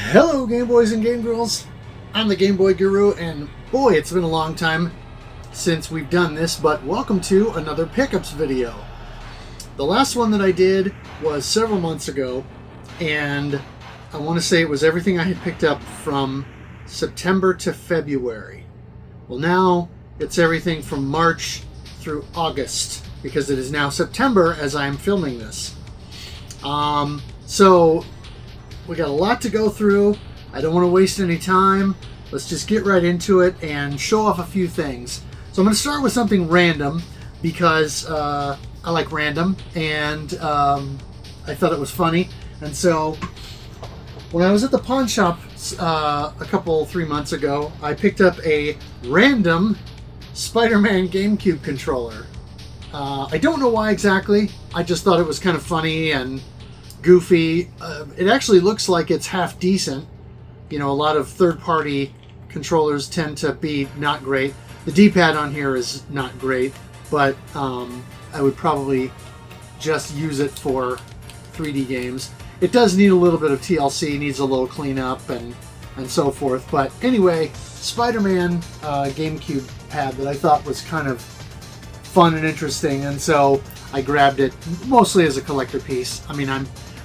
Hello Game Boys and Game Girls, I'm the Game Boy Guru, and boy, it's been a long time since we've done this, but welcome to another pickups video. The last one that I did was several months ago, and I want to say it was everything I had picked up from September to February. Well, now it's everything from March through August, because it is now September as I am filming this. So we got a lot to go through. I don't want to waste any time. Let's just get right into it and show off a few things. So I'm going to start with something random because I like random, and I thought it was funny. And so when I was at the pawn shop a 3 months ago, I picked up a random Spider-Man GameCube controller. I don't know why exactly. I just thought it was kind of funny and goofy. It actually looks like it's half decent. You know, a lot of third-party controllers tend to be not great. The D-pad on here is not great, but I would probably just use it for 3D games. It does need a little bit of TLC, needs a little cleanup and so forth. But anyway, Spider-Man GameCube pad that I thought was kind of fun and interesting, and so I grabbed it mostly as a collector piece. I mean,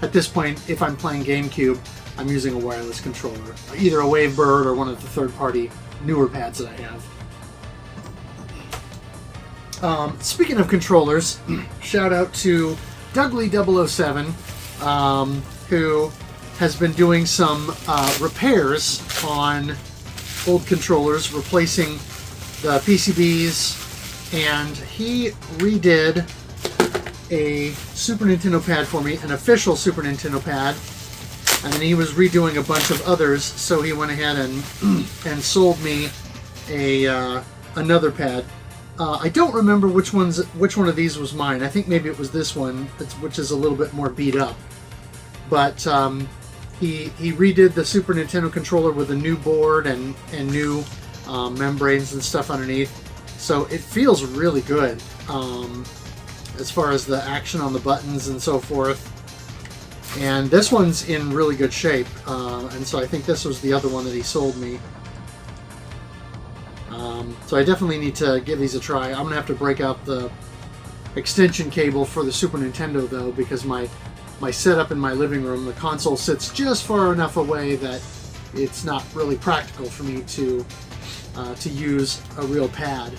at this point, if I'm playing GameCube, I'm using a wireless controller, either a Wavebird or one of the third-party newer pads that I have. Speaking of controllers, shout out to Dougley007, who has been doing some repairs on old controllers, replacing the PCBs, and he redid a Super Nintendo pad for me, an official Super Nintendo pad, and then he was redoing a bunch of others, so he went ahead and sold me another pad. I don't remember which one of these was mine. I think maybe it was this one, which is a little bit more beat up. But he redid the Super Nintendo controller with a new board and new membranes and stuff underneath, so it feels really good. As far as the action on the buttons and so forth. And this one's in really good shape, and so I think this was the other one that he sold me. So I definitely need to give these a try. I'm going to have to break out the extension cable for the Super Nintendo, though, because my setup in my living room, the console sits just far enough away that it's not really practical for me to use a real pad.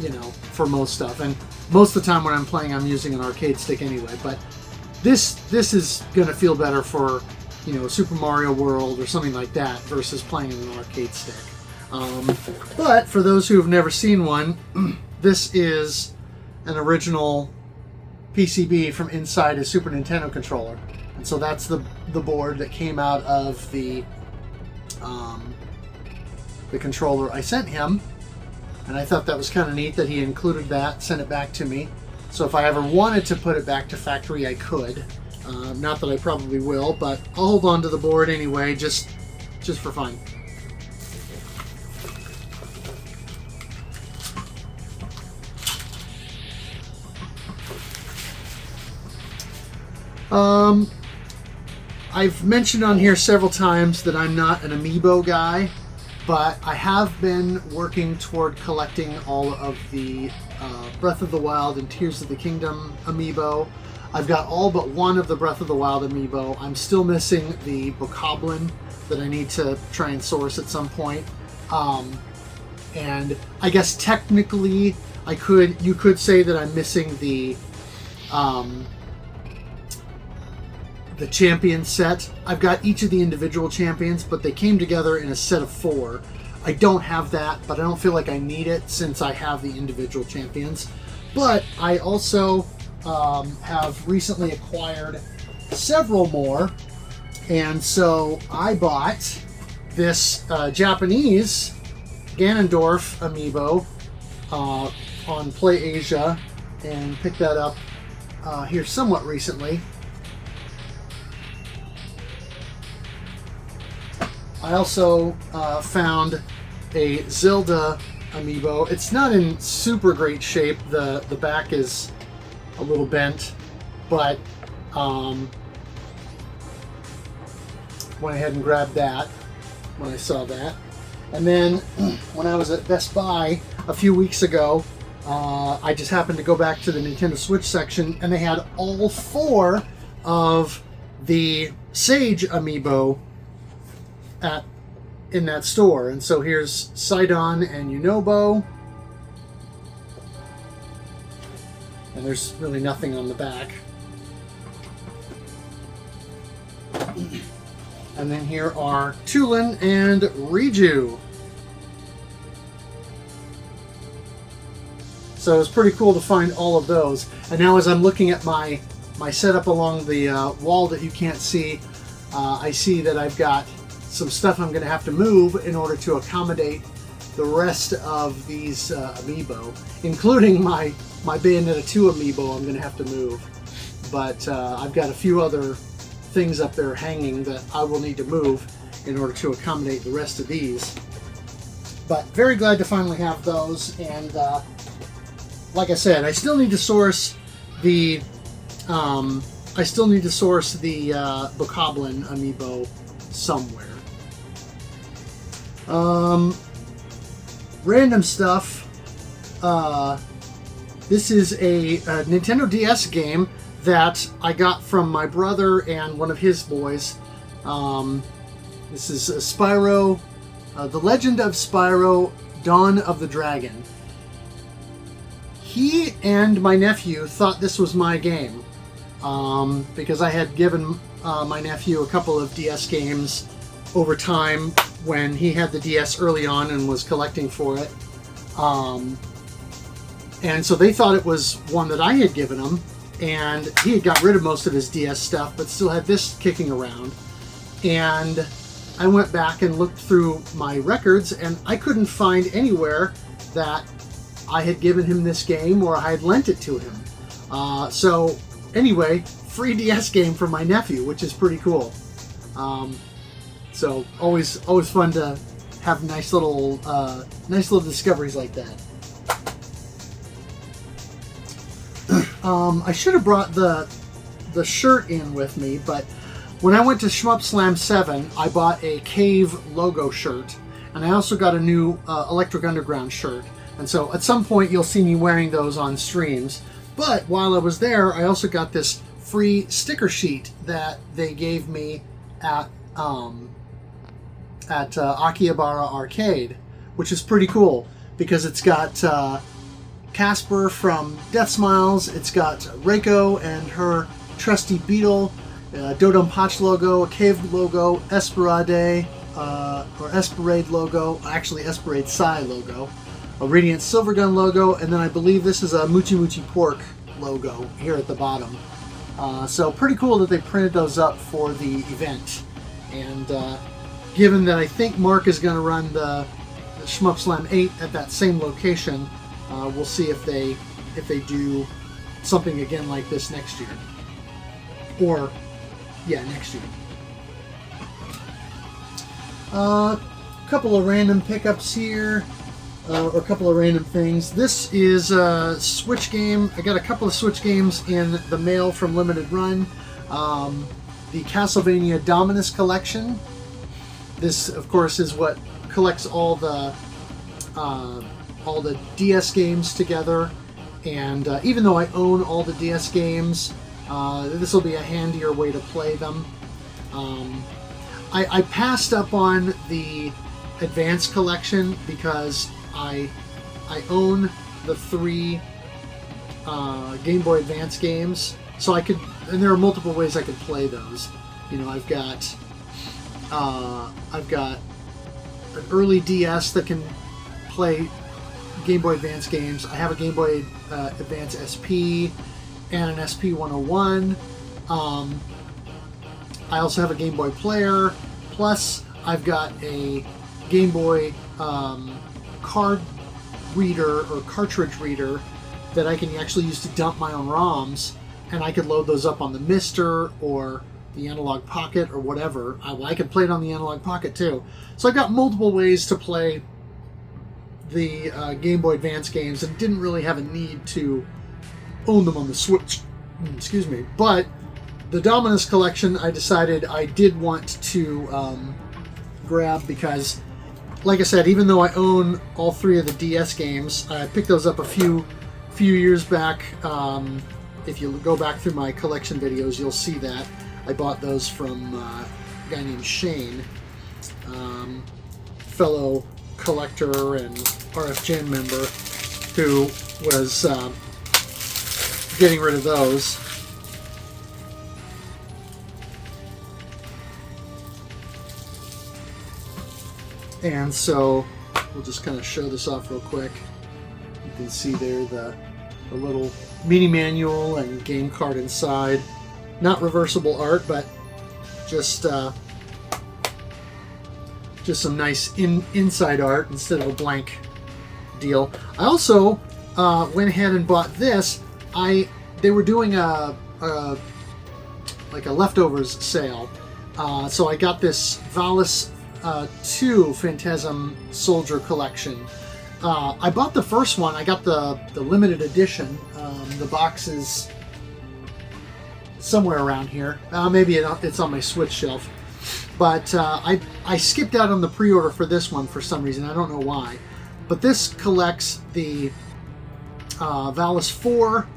You know, for most stuff, and most of the time when I'm playing, I'm using an arcade stick anyway. But this is gonna feel better for, you know, Super Mario World or something like that versus playing in an arcade stick. But for those who have never seen one, this is an original PCB from inside a Super Nintendo controller, and so that's the board that came out of the controller I sent him. And I thought that was kind of neat that he included that, sent it back to me. So if I ever wanted to put it back to factory, I could. Not that I probably will, but I'll hold on to the board anyway, just for fun. I've mentioned on here several times that I'm not an amiibo guy, but I have been working toward collecting all of the Breath of the Wild and Tears of the Kingdom amiibo. I've got all but one of the Breath of the Wild amiibo. I'm still missing the Bokoblin that I need to try and source at some point. And I guess technically you could say that I'm missing the champion set. I've got each of the individual champions, but they came together in a set of 4. I don't have that, but I don't feel like I need it since I have the individual champions. But I also have recently acquired several more, and so I bought this Japanese Ganondorf amiibo on Play Asia, and picked that up here somewhat recently. I also found a Zelda amiibo. It's not in super great shape. The back is a little bent, but went ahead and grabbed that when I saw that. And then when I was at Best Buy a few weeks ago, I just happened to go back to the Nintendo Switch section, and they had all 4 of the Sage amiibo in that store. And so here's Sidon and Unobo. And there's really nothing on the back. And then here are Tulin and Riju. So it was pretty cool to find all of those. And now as I'm looking at my setup along the wall that you can't see, I see that I've got some stuff I'm going to have to move in order to accommodate the rest of these amiibo, including my Bayonetta 2 amiibo I'm going to have to move. But I've got a few other things up there hanging that I will need to move in order to accommodate the rest of these. But very glad to finally have those. And like I said, I still need to source the Bokoblin amiibo somewhere. Random stuff. This is a Nintendo DS game that I got from my brother and one of his boys. This is Spyro, The Legend of Spyro, Dawn of the Dragon. He and my nephew thought this was my game, because I had given my nephew a couple of DS games over time when he had the DS early on and was collecting for it. And so they thought it was one that I had given him, and he had got rid of most of his DS stuff, but still had this kicking around. And I went back and looked through my records, and I couldn't find anywhere that I had given him this game or I had lent it to him. So anyway, free DS game for my nephew, which is pretty cool. So always fun to have nice little discoveries like that. I should have brought the shirt in with me, but when I went to Shmup Slam 7, I bought a Cave logo shirt, and I also got a new Electric Underground shirt. And so at some point you'll see me wearing those on streams. But while I was there, I also got this free sticker sheet that they gave me at Akihabara Arcade, which is pretty cool because it's got Casper from Death Smiles, it's got Reiko and her trusty beetle, Dodonpachi logo, a Cave logo, Esperade, or Esperade logo, actually Esperade Sai logo, a Radiant Silvergun logo, and then I believe this is a Muchi Muchi Pork logo here at the bottom. So pretty cool that they printed those up for the event. And given that I think Mark is going to run the Shmup Slam 8 at that same location, we'll see if they do something again like this next year. Or, yeah, next year. A couple of random pickups here. Or a couple of random things. This is a Switch game. I got a couple of Switch games in the mail from Limited Run. The Castlevania Dominus collection. This, of course, is what collects all the DS games together. And even though I own all the DS games, this will be a handier way to play them. I passed up on the Advanced collection because I own the 3 Game Boy Advance games, so I could, and there are multiple ways I could play those. You know, I've got an early DS that can play Game Boy Advance games. I have a Game Boy Advance SP and an SP 101. I also have a Game Boy Player. Plus, I've got a Game Boy card reader or cartridge reader that I can actually use to dump my own ROMs, and I could load those up on the Mister or the Analog Pocket or whatever. I could play it on the Analog Pocket too. So I've got multiple ways to play the Game Boy Advance games and didn't really have a need to own them on the Switch. Excuse me. But the Dominus collection, I decided I did want to grab because, like I said, even though I own all 3 of the DS games, I picked those up a few years back. If you go back through my collection videos, you'll see that I bought those from a guy named Shane, fellow collector and RFGen member, who was getting rid of those. And so we'll just kind of show this off real quick. You can see there the little mini manual and game card inside. Not reversible art, but just some nice inside art instead of a blank deal. I also went ahead and bought this. They were doing a leftovers sale, so I got this Valis 2 Phantasm Soldier collection. I bought the first one. I got the limited edition. The box is somewhere around here. Maybe it's on my Switch shelf. But I skipped out on the pre-order for this one for some reason. I don't know why. But this collects the Valis 4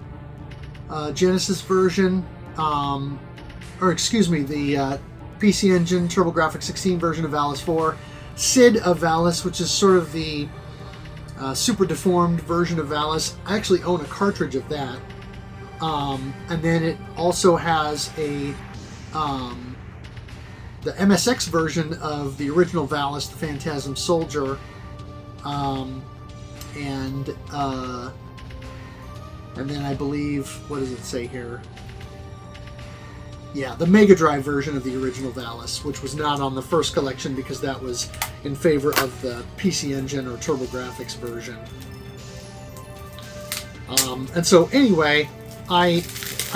Genesis version, or excuse me, the PC Engine TurboGrafx 16 version of Valis 4, Sid of Valis, which is sort of the super deformed version of Valis. I actually own a cartridge of that. And then it also has the MSX version of the original Valis, the Phantasm Soldier, and then I believe, what does it say here? Yeah, the Mega Drive version of the original Valis, which was not on the first collection because that was in favor of the PC Engine or TurboGrafx version. And so anyway, I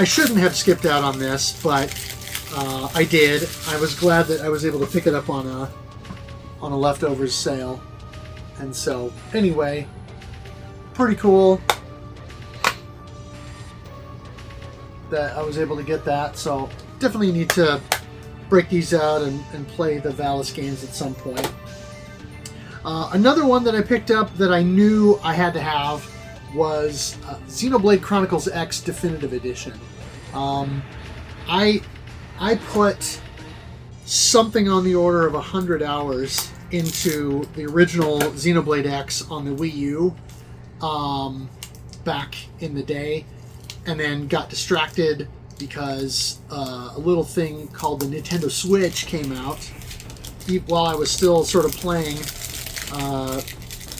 shouldn't have skipped out on this, but I did. I was glad that I was able to pick it up on a leftovers sale. And so anyway, pretty cool that I was able to get that. So definitely need to break these out and play the Valis games at some point. Another one that I picked up that I knew I had to have was Xenoblade Chronicles X Definitive Edition. I put something on the order of 100 hours into the original Xenoblade X on the Wii U back in the day, and then got distracted because a little thing called the Nintendo Switch came out while I was still sort of playing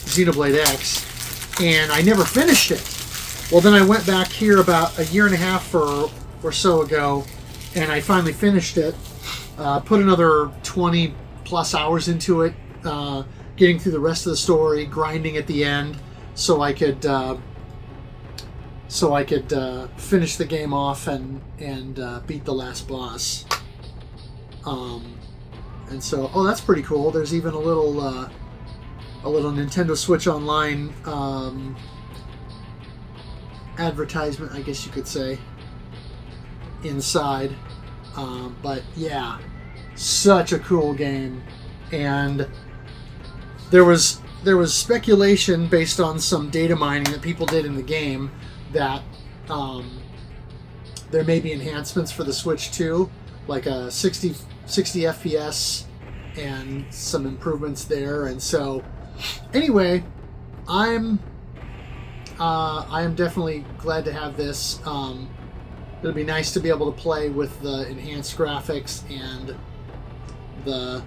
Xenoblade X, and I never finished it. Well, then I went back here about a year and a half or so ago, and I finally finished it. Put another 20 plus hours into it, getting through the rest of the story, grinding at the end, so I could finish the game off and beat the last boss. And so, oh, that's pretty cool. There's even a little Nintendo Switch Online advertisement, I guess you could say, inside. But yeah, such a cool game. And there was speculation based on some data mining that people did in the game that there may be enhancements for the Switch 2, like a 60 FPS and some improvements there. And so anyway, I am definitely glad to have this. It'll be nice to be able to play with the enhanced graphics and the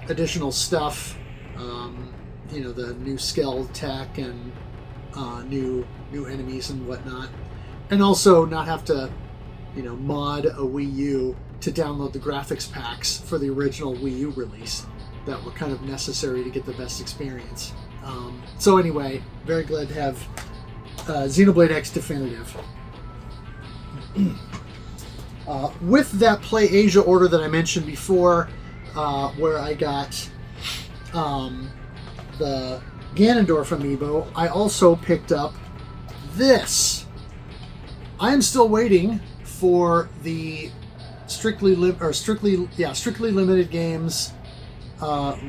additional stuff, the new scale tech and new enemies and whatnot, and also not have to mod a Wii U to download the graphics packs for the original Wii U release that were kind of necessary to get the best experience. So anyway, very glad to have Xenoblade X Definitive. With that Play Asia order that I mentioned before, where I got the Ganondorf amiibo, I also picked up this. I am still waiting for the strictly limited games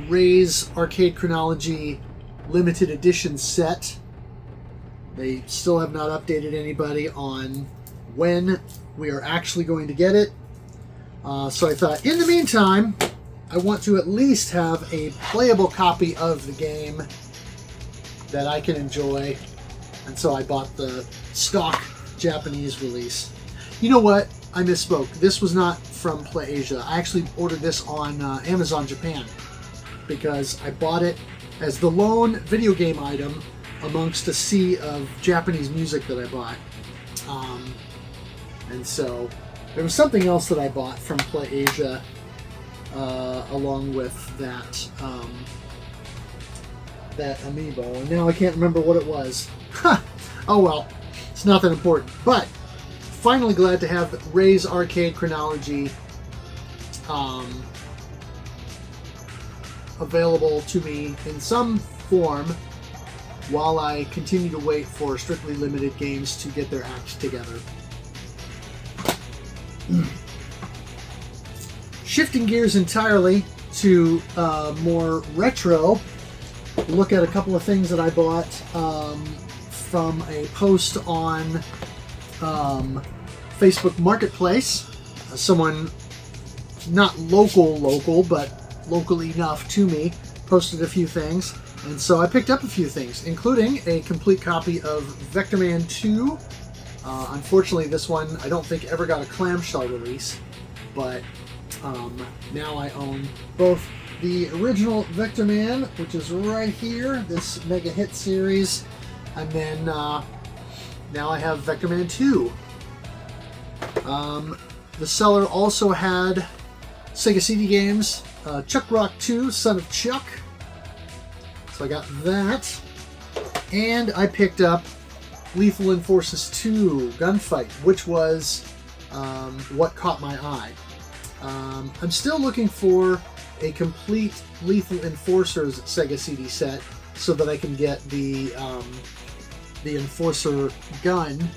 Ray's Arcade Chronology limited edition set. They still have not updated anybody on when we are actually going to get it. So I thought, in the meantime, I want to at least have a playable copy of the game that I can enjoy. And so I bought the stock Japanese release. You know what? I misspoke. This was not from PlayAsia. I actually ordered this on Amazon Japan because I bought it as the lone video game item amongst a sea of Japanese music that I bought. And so there was something else that I bought from PlayAsia along with that that amiibo, and now I can't remember what it was. Oh well, it's not that important. But finally glad to have Ray's Arcade Chronology available to me in some form while I continue to wait for Strictly Limited Games to get their act together. Shifting gears entirely to more retro, look at a couple of things that I bought from a post on Facebook Marketplace. Someone not local, but local enough to me posted a few things, and so I picked up a few things, including a complete copy of Vector Man 2. Unfortunately, this one I don't think ever got a clamshell release, but now I own both the original Vector Man, which is right here, this mega hit series, and then now I have Vector Man 2. The seller also had Sega CD games, Chuck Rock 2, Son of Chuck. So I got that. And I picked up Lethal Enforcers 2 Gunfight, which was what caught my eye. I'm still looking for a complete Lethal Enforcers Sega CD set so that I can get the Enforcer gun.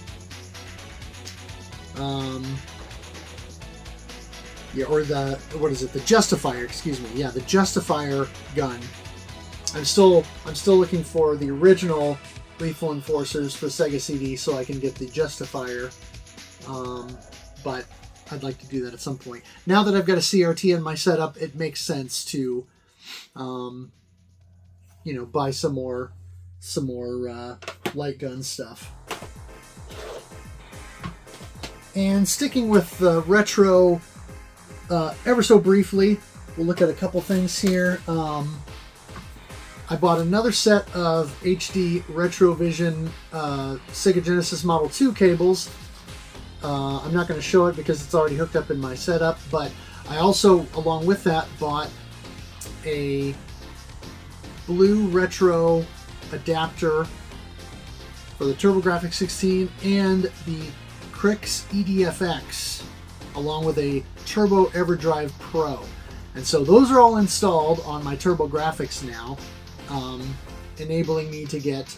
Or the Justifier, excuse me. Yeah, the Justifier gun. I'm still looking for the original Lethal Enforcers for Sega CD so I can get the Justifier. But I'd like to do that at some point. Now that I've got a CRT in my setup, it makes sense to, buy some more light gun stuff. And sticking with the retro, ever so briefly, we'll look at a couple things here. I bought another set of HD Retrovision Sega Genesis Model 2 cables. I'm not going to show it because it's already hooked up in my setup, but I also, along with that, bought a blue retro adapter for the TurboGrafx 16 and the Crix EDFX, along with a Turbo EverDrive Pro. And so those are all installed on my TurboGrafx now, enabling me to get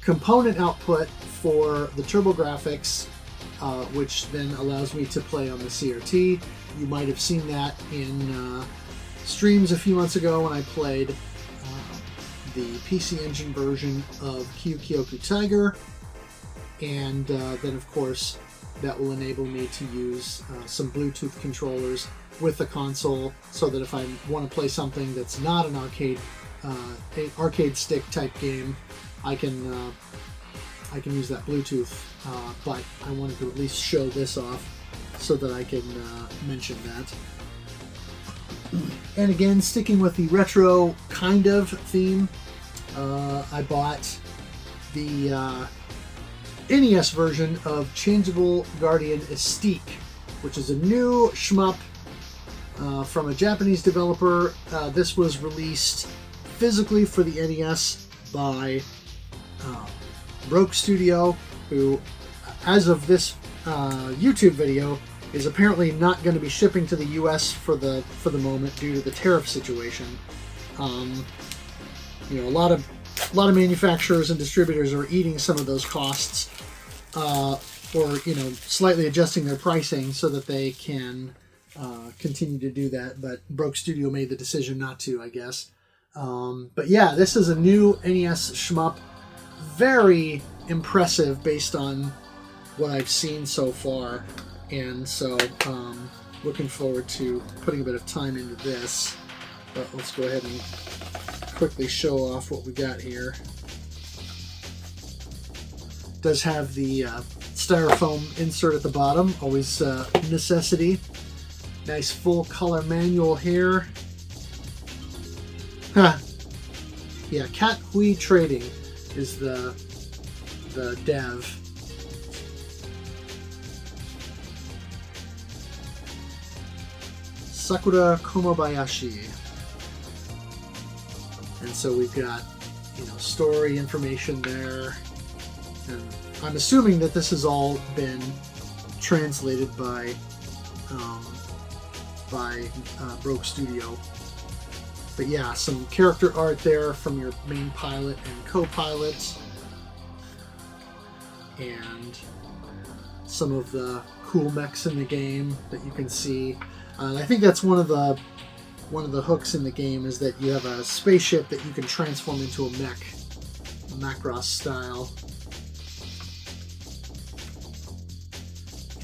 component output for the TurboGrafx, which then allows me to play on the CRT. You might have seen that in streams a few months ago when I played the PC Engine version of Kyoku Tiger, and then of course that will enable me to use some Bluetooth controllers with the console, so that if I want to play something that's not an arcade stick type game, I can use that Bluetooth. But I wanted to at least show this off so that I can mention that. And again, sticking with the retro kind of theme, I bought the NES version of Changeable Guardian Estique, which is a new shmup from a Japanese developer. This was released physically for the NES by Rogue Studio, who, as of this YouTube video, is apparently not going to be shipping to the US for the moment due to the tariff situation. A lot of manufacturers and distributors are eating some of those costs. or slightly adjusting their pricing so that they can continue to do that. But Broke Studio made the decision not to, I guess. But yeah, this is a new NES shmup. Very impressive based on what I've seen so far. And so looking forward to putting a bit of time into this. But let's go ahead and quickly show off what we got here. It does have the styrofoam insert at the bottom, always a necessity. Nice full color manual here. Huh. Yeah, Cat Hui Trading is the dev. Sakura Komabayashi. And so we've got, story information there. And I'm assuming that this has all been translated by Broke Studio. But yeah, some character art there from your main pilot and co-pilot. And some of the cool mechs in the game that you can see. I think that's one of the hooks in the game, is that you have a spaceship that you can transform into a mech, Macross style.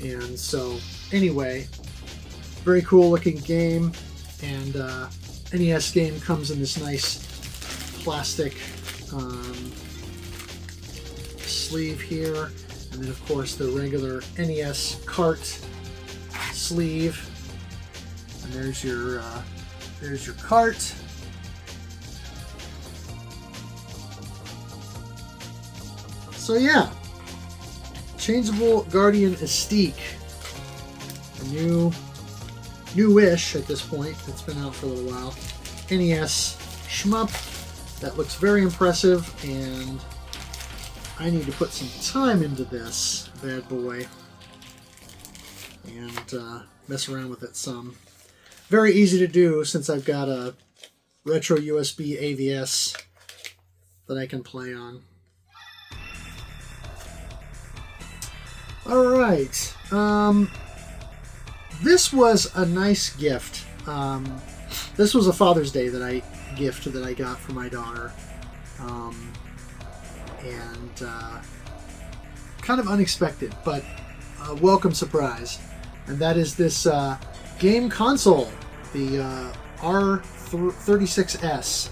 And so, anyway, very cool looking game, and NES game comes in this nice plastic sleeve here, and then of course the regular NES cart sleeve. And there's your cart. So yeah, Changeable Guardian Estique, a newish at this point. It's been out for a little while. NES shmup that looks very impressive, and I need to put some time into this bad boy and mess around with it some. Very easy to do since I've got a retro USB AVS that I can play on. Alright, this was a nice gift. This was a Father's Day gift that I got for my daughter. And kind of unexpected, but a welcome surprise. And that is this game console, the R36S.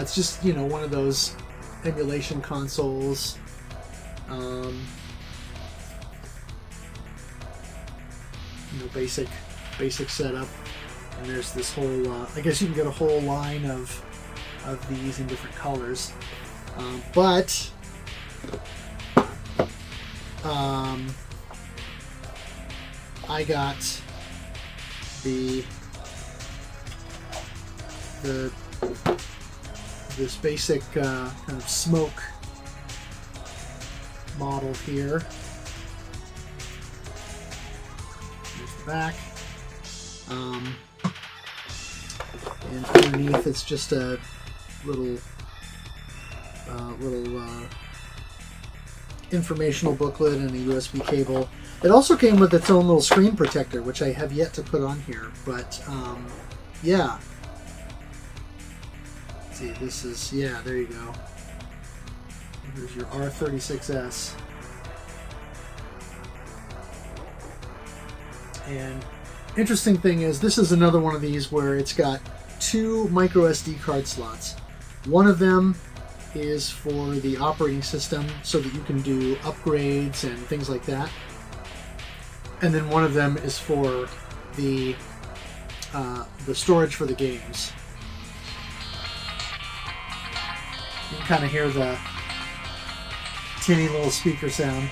It's just, one of those emulation consoles. Basic setup. And there's this whole, I guess you can get a whole line of these in different colors. But I got this basic kind of smoke model here. There's the back. And underneath it's just a little informational booklet and a USB cable. It also came with its own little screen protector, which I have yet to put on here, but yeah. Let's see, this is, yeah, there you go. Here's your R36S. And interesting thing is, this is another one of these where it's got 2 micro SD card slots. One of them is for the operating system so that you can do upgrades and things like that. And then one of them is for the storage for the games. You can kind of hear the tinny little speaker sound.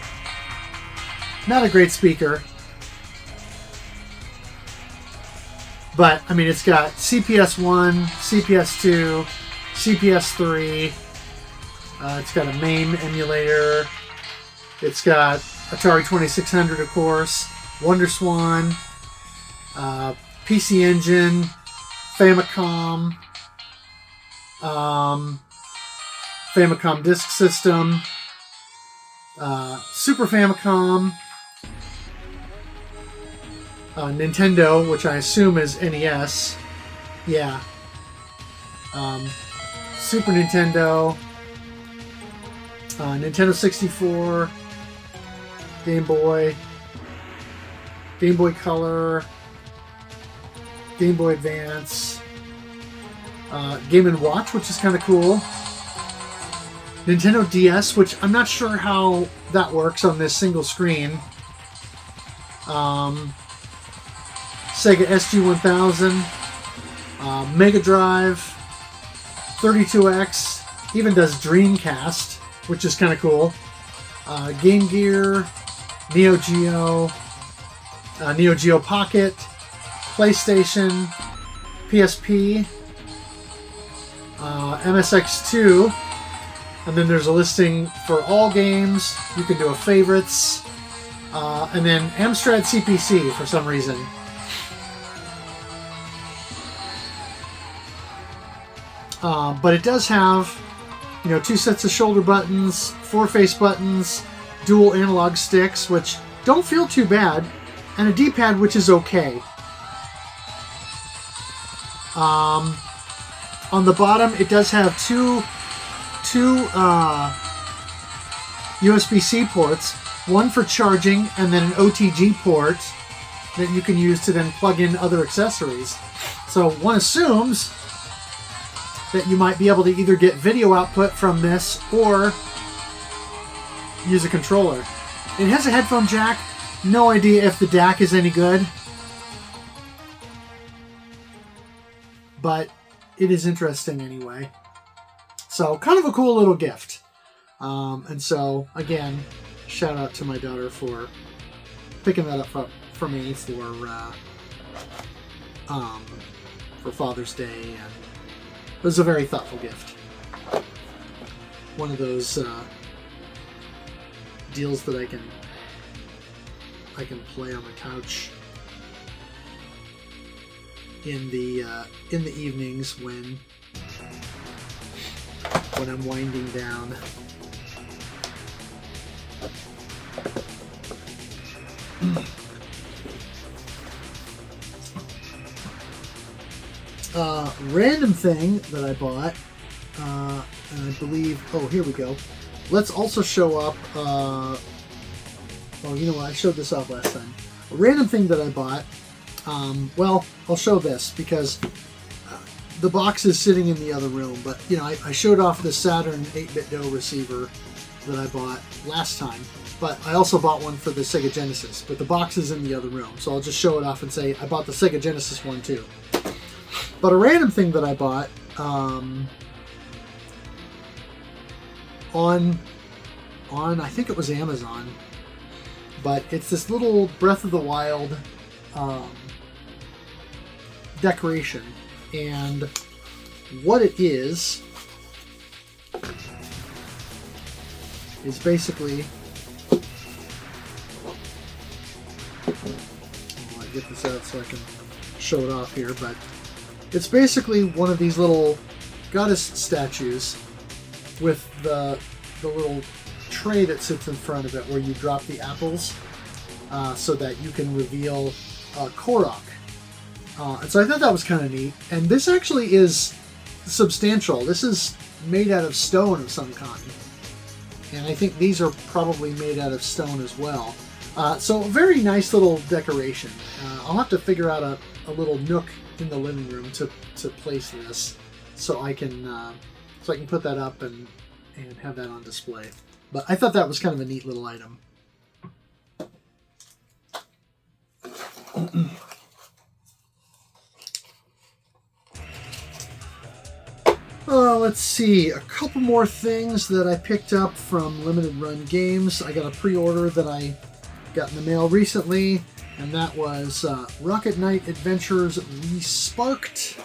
Not a great speaker. But, I mean, it's got CPS 1, CPS 2, CPS 3. It's got a MAME emulator. It's got Atari 2600, of course. WonderSwan. PC Engine. Famicom. Famicom Disk System. Super Famicom, Nintendo, which I assume is NES. Yeah. Super Nintendo, Nintendo 64, Game Boy Color, Game Boy Advance, Game & Watch, which is kind of cool, Nintendo DS, which I'm not sure how that works on this single screen, Sega SG-1000, Mega Drive, 32X, even does Dreamcast, which is kind of cool, Game Gear, Neo Geo, Neo Geo Pocket, PlayStation, PSP, MSX2, and then there's a listing for all games. You can do a favorites, and then Amstrad CPC for some reason. But it does have, 2 sets of shoulder buttons, 4 face buttons, dual analog sticks, which don't feel too bad, and a D-pad, which is okay. On the bottom, it does have two USB-C ports, one for charging, and then an OTG port that you can use to then plug in other accessories. So one assumes that you might be able to either get video output from this or use a controller. It has a headphone jack. No idea if the DAC is any good, but it is interesting anyway. So kind of a cool little gift. And so again, shout out to my daughter for picking that up for me for Father's Day, and it was a very thoughtful gift. One of those deals that I can play on the couch in the evenings when I'm winding down. Random thing that I bought, and I believe, oh, here we go. Let's also show up, oh, you know what, I showed this off last time. A random thing that I bought, well, I'll show this because the box is sitting in the other room, but, I showed off the Saturn 8-bit DOE receiver that I bought last time, but I also bought one for the Sega Genesis, but the box is in the other room, so I'll just show it off and say I bought the Sega Genesis one too. But a random thing that I bought on I think it was Amazon, but it's this little Breath of the Wild decoration, and what it is basically, I'll get this out so I can show it off here, but it's basically one of these little goddess statues with the little tray that sits in front of it where you drop the apples so that you can reveal Korok. And so I thought that was kind of neat. And this actually is substantial. This is made out of stone of some kind. And I think these are probably made out of stone as well. So a very nice little decoration. I'll have to figure out a little nook in the living room to place this so I can put that up and have that on display. But I thought that was kind of a neat little item. Let's see, a couple more things that I picked up from Limited Run Games. I got a pre-order that I got in the mail recently, and that was Rocket Knight Adventures Resparked.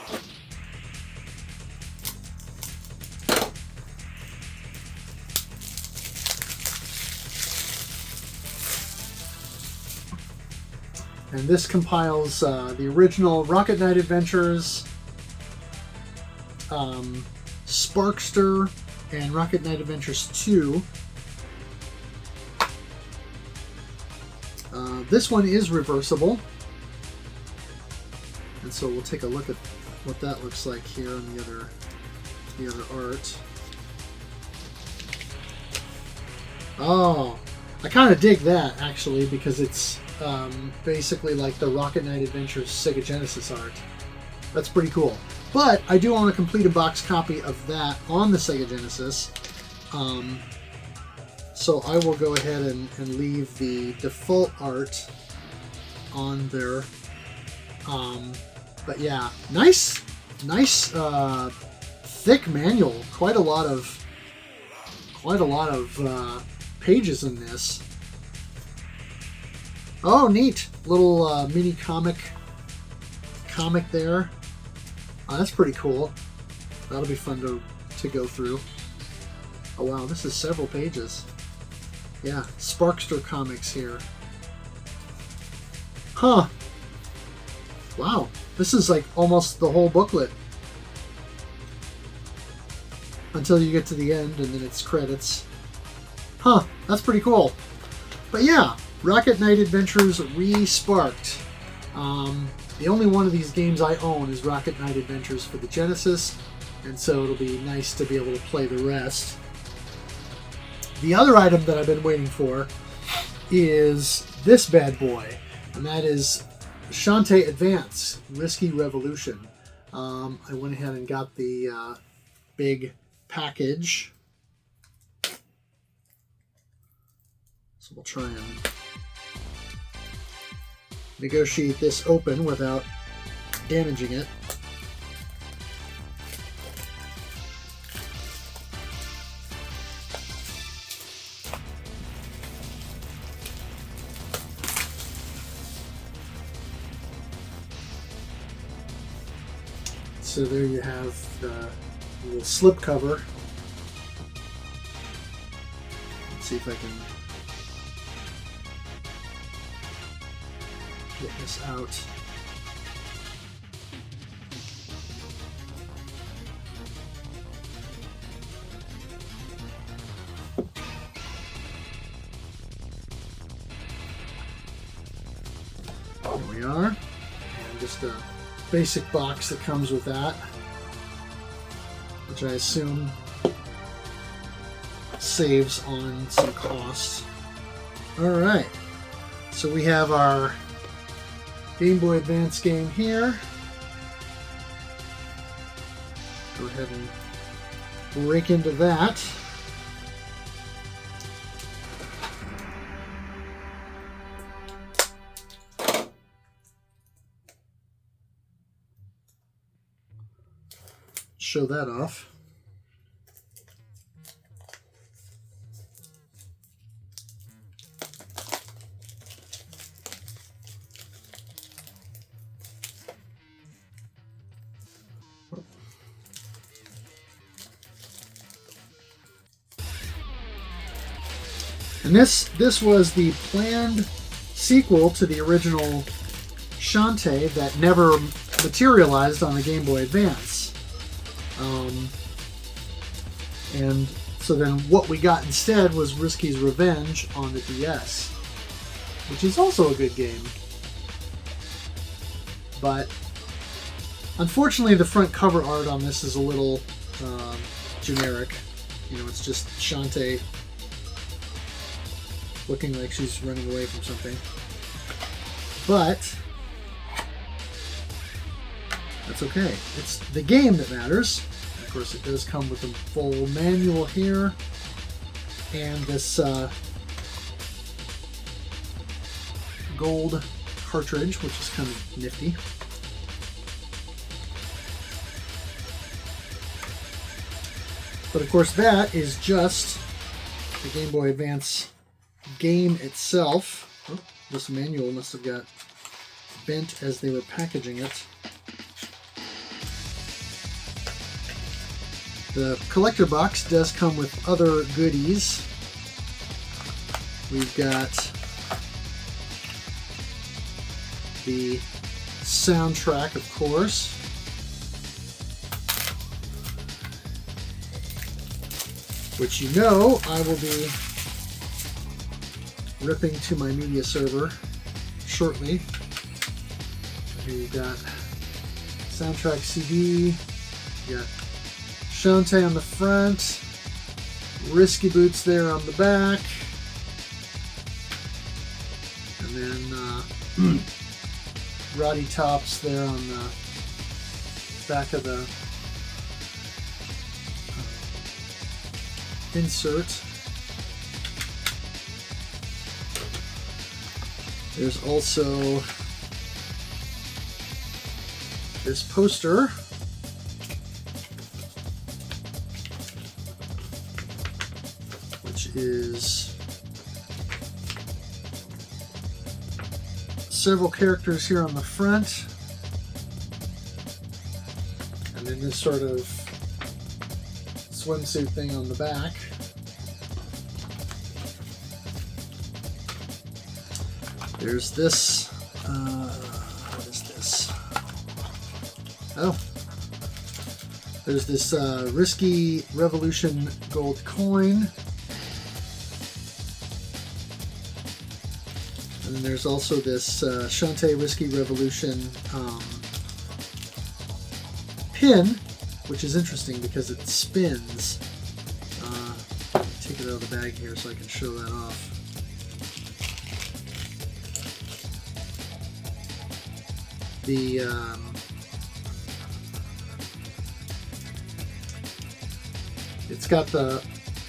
And this compiles the original Rocket Knight Adventures, Sparkster, and Rocket Knight Adventures 2. This one is reversible. And so we'll take a look at what that looks like here on the other art. Oh, I kind of dig that actually, because it's basically like the Rocket Knight Adventures Sega Genesis art. That's pretty cool. But I do own a completed box copy of that on the Sega Genesis. So I will go ahead and leave the default art on there. But yeah, nice thick manual. Quite a lot of pages in this. Oh, neat little mini comic there. That's pretty cool. That'll be fun to go through. Oh wow, this is several pages. Yeah, Sparkster Comics here. Huh. Wow, this is like almost the whole booklet. Until you get to the end and then it's credits. Huh, that's pretty cool. But yeah, Rocket Knight Adventures Re-Sparked. The only one of these games I own is Rocket Knight Adventures for the Genesis, and so it'll be nice to be able to play the rest. The other item that I've been waiting for is this bad boy, and that is Shantae Advance Risky Revolution. I went ahead and got the big package. So we'll try and negotiate this open without damaging it. So there you have the little slip cover. Let's see if I can get this out. There we are. And just a basic box that comes with that, which I assume saves on some costs. Alright, so we have our Game Boy Advance game here. Go ahead and break into that. Show that off. And this was the planned sequel to the original Shantae that never materialized on the Game Boy Advance. And so then what we got instead was Risky's Revenge on the DS, which is also a good game. But unfortunately the front cover art on this is a little generic. You know, it's just Shantae looking like she's running away from something. But that's okay. It's the game that matters. Of course, it does come with a full manual here, and this gold cartridge, which is kind of nifty. But of course, that is just the Game Boy Advance game itself. Oh, this manual must have got bent as they were packaging it. The collector box does come with other goodies. We've got the soundtrack, of course. Which you know I will be ripping to my media server shortly. Here you've got soundtrack CD, you got Shantae on the front, Risky Boots there on the back, and then Roddy Tops there on the back of the insert. There's also this poster, which is several characters here on the front, and then this sort of swimsuit thing on the back. There's this, what is this? Oh, there's this Risky Revolution gold coin. And then there's also this Shantae Risky Revolution pin, which is interesting because it spins. Take it out of the bag here so I can show that off. It's got the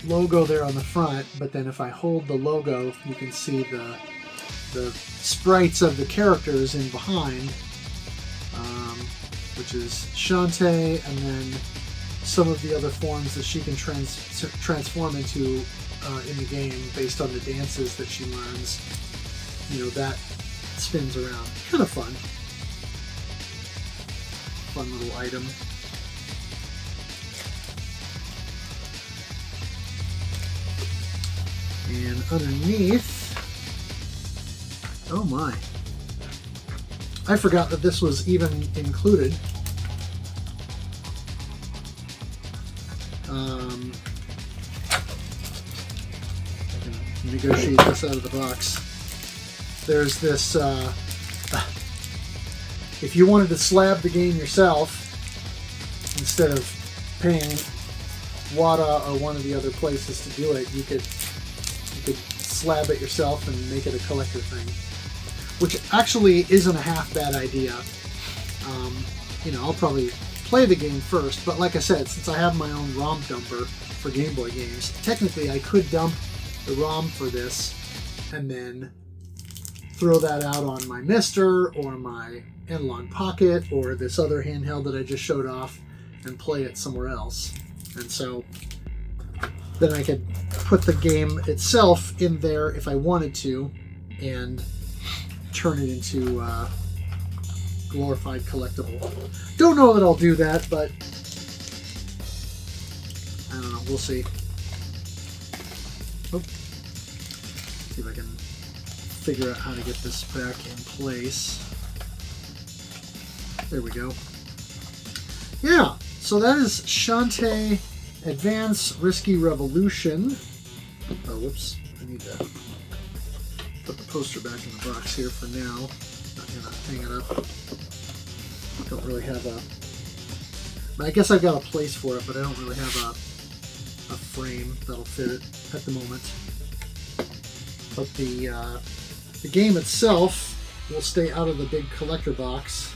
logo there on the front, but then if I hold the logo, you can see the sprites of the characters in behind, which is Shantae, and then some of the other forms that she can transform into in the game based on the dances that she learns. You know, that spins around. Kind of fun. Fun little item. And underneath, oh my, I forgot that this was even included. I can negotiate this out of the box. There's this, if you wanted to slab the game yourself, instead of paying WADA or one of the other places to do it, you could slab it yourself and make it a collector thing, which actually isn't a half bad idea. You know, I'll probably play the game first, but like I said, since I have my own ROM dumper for Game Boy games, technically I could dump the ROM for this and then throw that out on my Mister or my Analog Pocket or this other handheld that I just showed off and play it somewhere else. And so then I could put the game itself in there if I wanted to and turn it into glorified collectible. Don't know that I'll do that, but I don't know. We'll see. Oh. See if I can figure out how to get this back in place. There we go. Yeah, so that is Shantae Advance Risky Revolution. Oh, whoops. I need to put the poster back in the box here for now. Not gonna hang it up. Don't really have I guess I've got a place for it, but I don't really have a frame that'll fit it at the moment. But the game itself will stay out of the big collector box,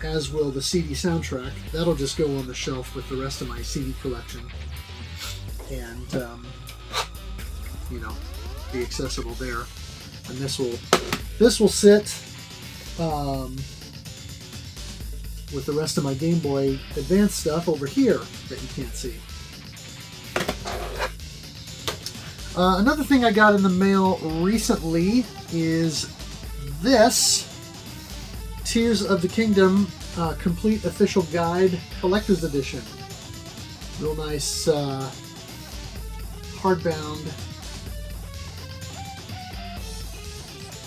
as will the CD soundtrack. That'll just go on the shelf with the rest of my CD collection, and you know, be accessible there. And this will sit with the rest of my Game Boy Advance stuff over here that you can't see. Another thing I got in the mail recently is this Tears of the Kingdom Complete Official Guide Collector's Edition. Real nice hardbound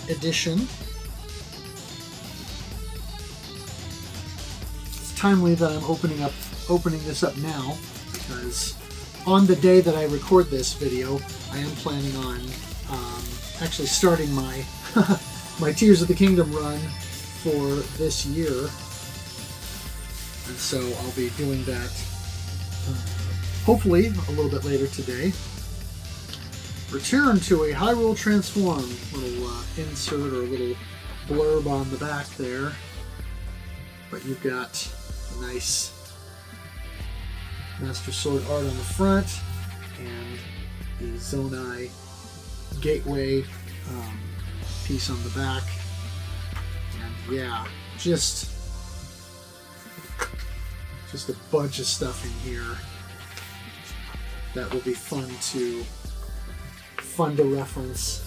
edition. It's timely that I'm opening this up now, because on the day that I record this video, I am planning on actually starting my my Tears of the Kingdom run for this year, and so I'll be doing that hopefully a little bit later today. Return to a Hyrule Transformed, little insert or a little blurb on the back there, but you've got a nice Master Sword art on the front and the Zonai Gateway piece on the back, and yeah, just a bunch of stuff in here that will be fun to reference.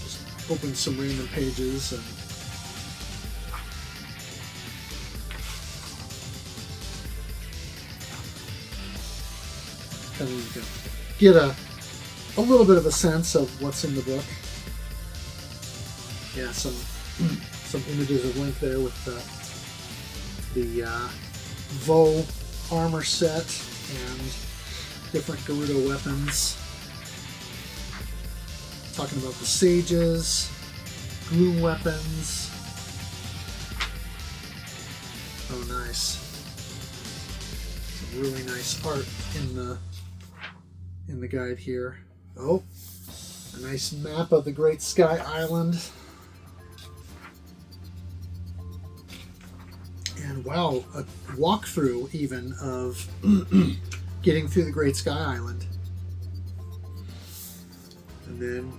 Just open some random pages and kind of get a little bit of a sense of what's in the book. Yeah, some images of Link there with the Vo armor set and different Gerudo weapons. Talking about the sages, gloom weapons. Oh, nice. Some really nice art in the guide here. Oh, a nice map of the Great Sky Island. And wow, a walkthrough even of getting through the Great Sky Island. And then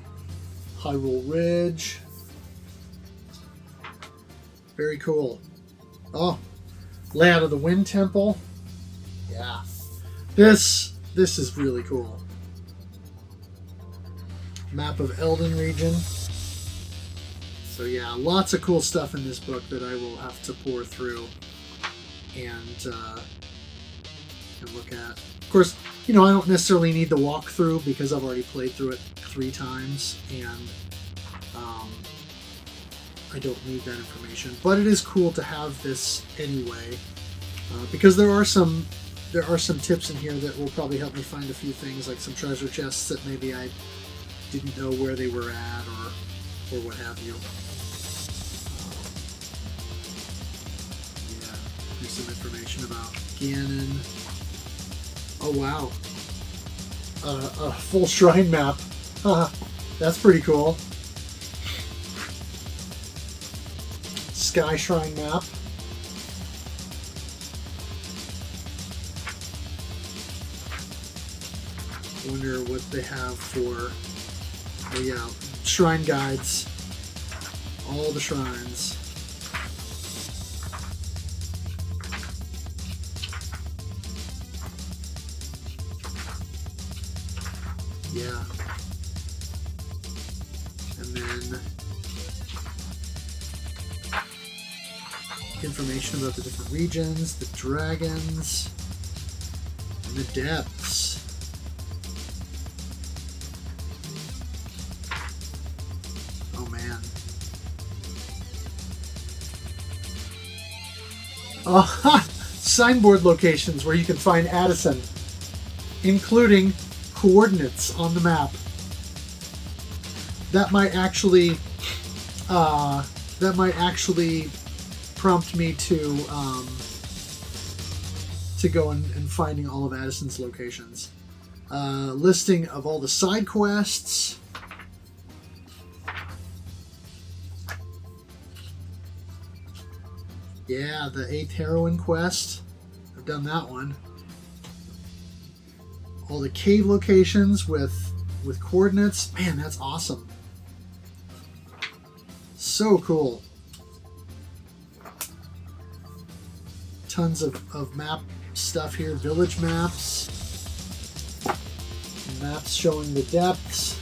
Hyrule Ridge. Very cool. Oh, layout of the Wind Temple. Yeah. This is really cool. Map of Elden Region. So yeah, lots of cool stuff in this book that I will have to pour through and look at. Of course, you know, I don't necessarily need the walkthrough because I've already played through it 3 times, and I don't need that information. But it is cool to have this anyway, because there are some tips in here that will probably help me find a few things, like some treasure chests that maybe I didn't know where they were at, or what have you. Yeah, here's some information about Ganon. Oh wow, a full shrine map. That's pretty cool. Sky Shrine map. Wonder what they have for, oh yeah, shrine guides. All the shrines. Yeah. And then information about the different regions, the dragons, and the depths. Oh man. Oh, signboard locations where you can find Addison, including coordinates on the map. That might actually prompt me to go and finding all of Addison's locations. Listing of all the side quests. Yeah, the 8th heroine quest. I've done that one. All the cave locations with coordinates. Man, that's awesome. So cool. Tons of map stuff here. Village maps. Maps showing the depths.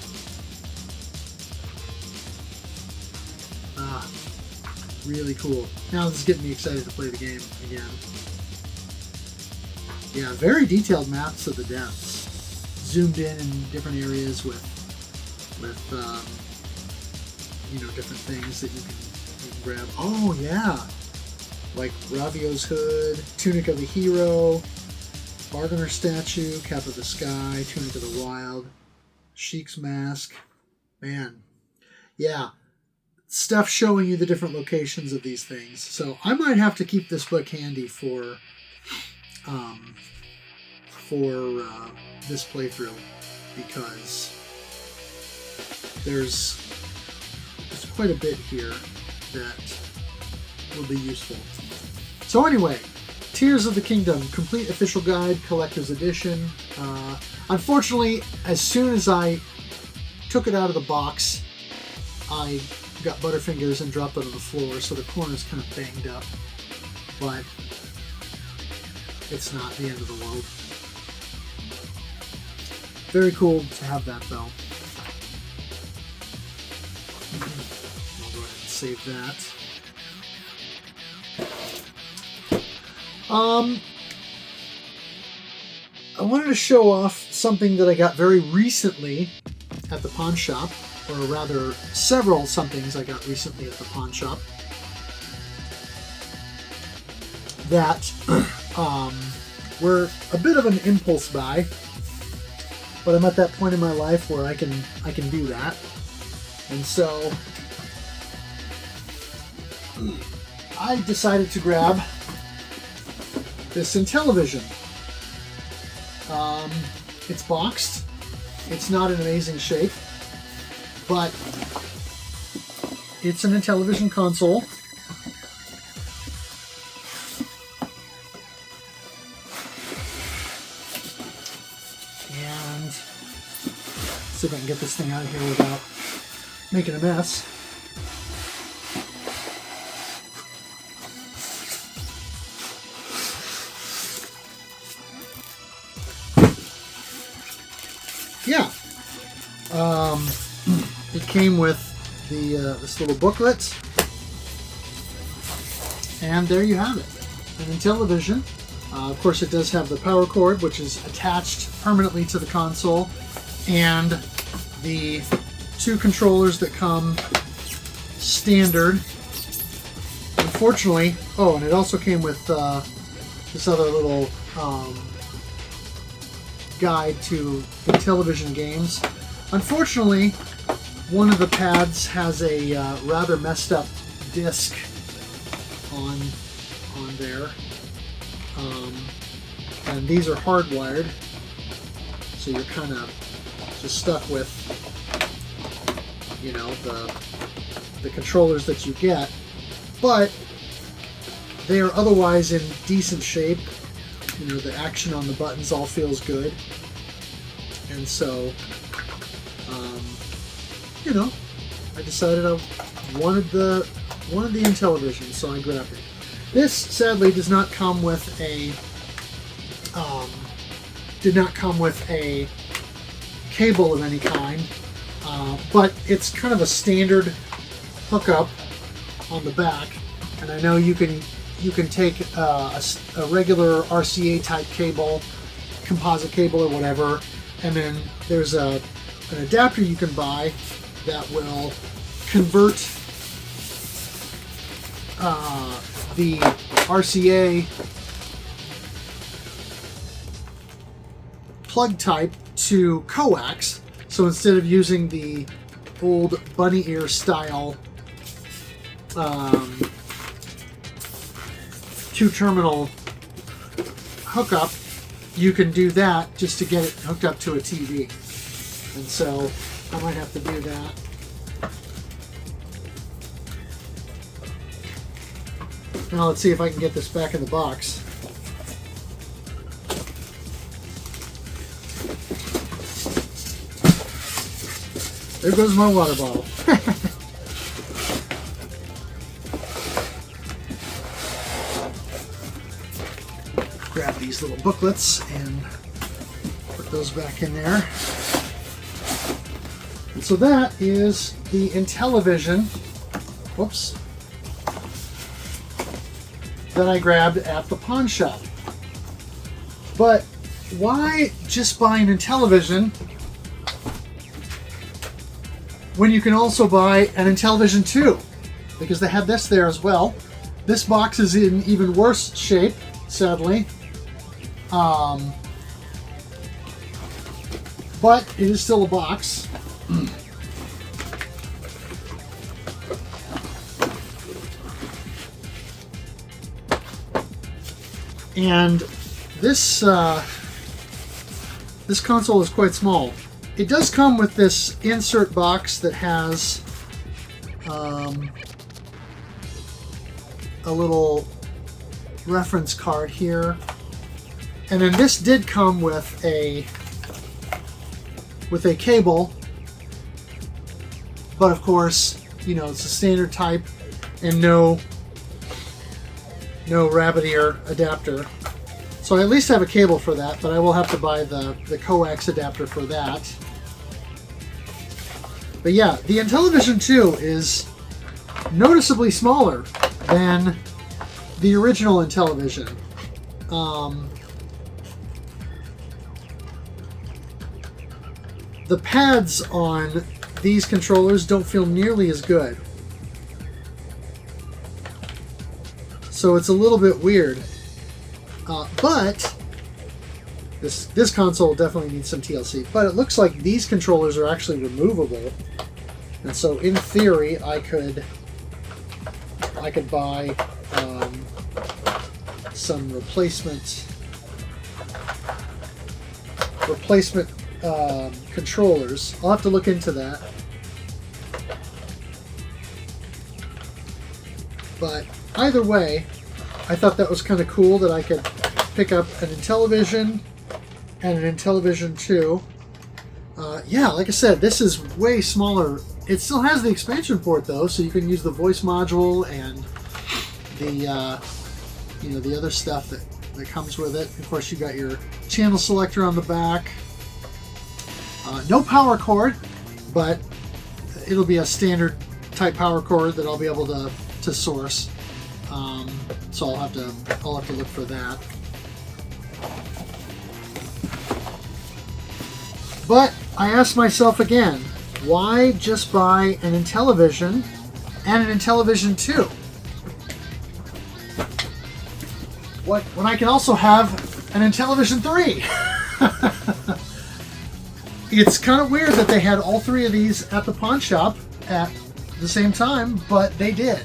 Really cool. Now this is getting me excited to play the game again. Yeah, very detailed maps of the depths. Zoomed in different areas with you know, different things that you can grab. Oh yeah, like Ravio's hood, Tunic of the Hero, Bargainer statue, Cap of the Sky, Tunic of the Wild, Sheik's mask. Man, yeah, stuff showing you the different locations of these things. So I might have to keep this book handy for this playthrough, because there's quite a bit here that will be useful. So anyway, Tears of the Kingdom, Complete Official Guide, Collector's Edition. Unfortunately, as soon as I took it out of the box, I got Butterfingers and dropped it on the floor, so the corner's kind of banged up. But it's not the end of the world. Very cool to have that, though. I'll go ahead and save that. I wanted to show off something that I got very recently at the pawn shop, or rather several somethings I got recently at the pawn shop that were a bit of an impulse buy, but I'm at that point in my life where I can do that. And so I decided to grab this Intellivision. It's boxed. It's not in amazing shape, but it's an Intellivision console. And see if I can get this thing out of here without making a mess. Yeah, it came with the this little booklet, and there you have it, an Intellivision. Of course, it does have the power cord, which is attached permanently to the console, and the two controllers that come standard. Unfortunately, oh, and it also came with this other little guide to Intellivision games. Unfortunately, one of the pads has a rather messed up disc on there, and these are hardwired, so you're kind of just stuck with, you know, the controllers that you get, but they are otherwise in decent shape. You know, the action on the buttons all feels good, and so you know, I decided I wanted the Intellivision, so I grabbed it. This sadly does not come with a cable of any kind, but it's kind of a standard hookup on the back, and I know you can take a regular RCA type cable, composite cable or whatever, and then there's an adapter you can buy that will convert the RCA plug type to coax. So instead of using the old bunny ear style two-terminal hookup, you can do that just to get it hooked up to a TV. And so I might have to do that. Now let's see if I can get this back in the box. There goes my water bottle. Grab these little booklets and put those back in there. And so that is the Intellivision, whoops, that I grabbed at the pawn shop. But why just buy an Intellivision when you can also buy an Intellivision 2? because they had this there as well. This box is in even worse shape, sadly. But it is still a box. And this this console is quite small. It does come with this insert box that has a little reference card here, and then this did come with a cable, but of course, you know, it's a standard type and no rabbit ear adapter. So I at least have a cable for that, but I will have to buy the coax adapter for that. But yeah, the Intellivision 2 is noticeably smaller than the original Intellivision. The pads on these controllers don't feel nearly as good. So it's a little bit weird. But this console definitely needs some TLC. But it looks like these controllers are actually removable. And so in theory, I could buy some replacement controllers. I'll have to look into that. But either way, I thought that was kind of cool that I could pick up an Intellivision and an Intellivision 2. Yeah, like I said, this is way smaller. It still has the expansion port though, so you can use the voice module and the the other stuff that comes with it. Of course, you got your channel selector on the back. No power cord, but it'll be a standard type power cord that I'll be able to source. So I'll have to look for that. But I asked myself again, why just buy an Intellivision and an Intellivision 2? When I can also have an Intellivision 3? It's kind of weird that they had all three of these at the pawn shop at the same time, but they did.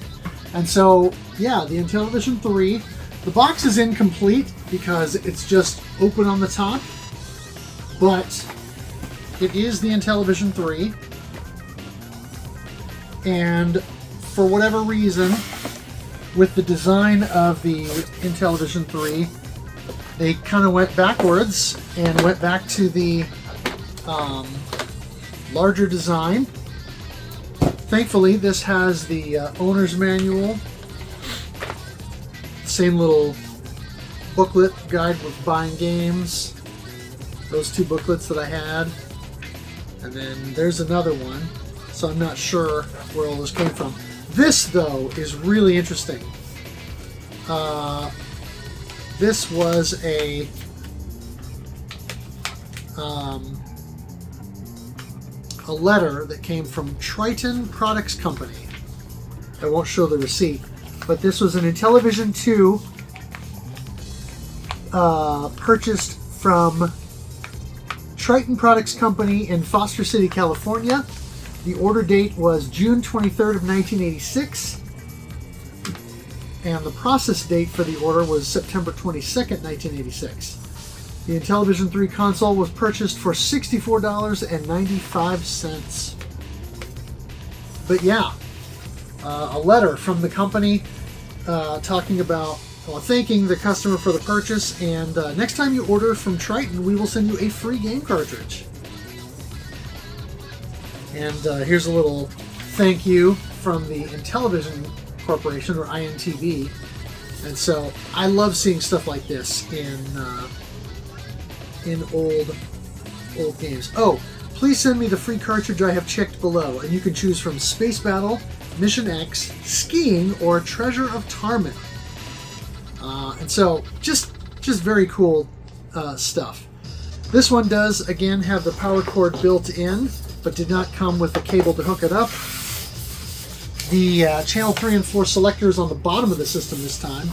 And so, yeah, the Intellivision 3, the box is incomplete because it's just open on the top, but it is the Intellivision 3. And for whatever reason, with the design of the Intellivision 3, they kind of went backwards and went back to the larger design. Thankfully, this has the owner's manual, same little booklet guide with buying games, those two booklets that I had, and then there's another one, so I'm not sure where all this came from. This, though, is really interesting. This was a letter that came from Triton Products Company. I won't show the receipt, but this was an Intellivision 2 purchased from Triton Products Company in Foster City, California. The order date was June 23rd of 1986, and the process date for the order was September 22nd, 1986. The Intellivision 3 console was purchased for $64.95. But yeah, a letter from the company talking about, thanking the customer for the purchase, and next time you order from Triton, we will send you a free game cartridge. And here's a little thank you from the Intellivision Corporation, or INTV. And so I love seeing stuff like this in old games. Oh, please send me the free cartridge I have checked below, and you can choose from Space Battle, Mission X, Skiing, or Treasure of Tarman. And so just very cool stuff. This one does again have the power cord built in, but did not come with a cable to hook it up. The channel 3 and 4 selectors on the bottom of the system this time.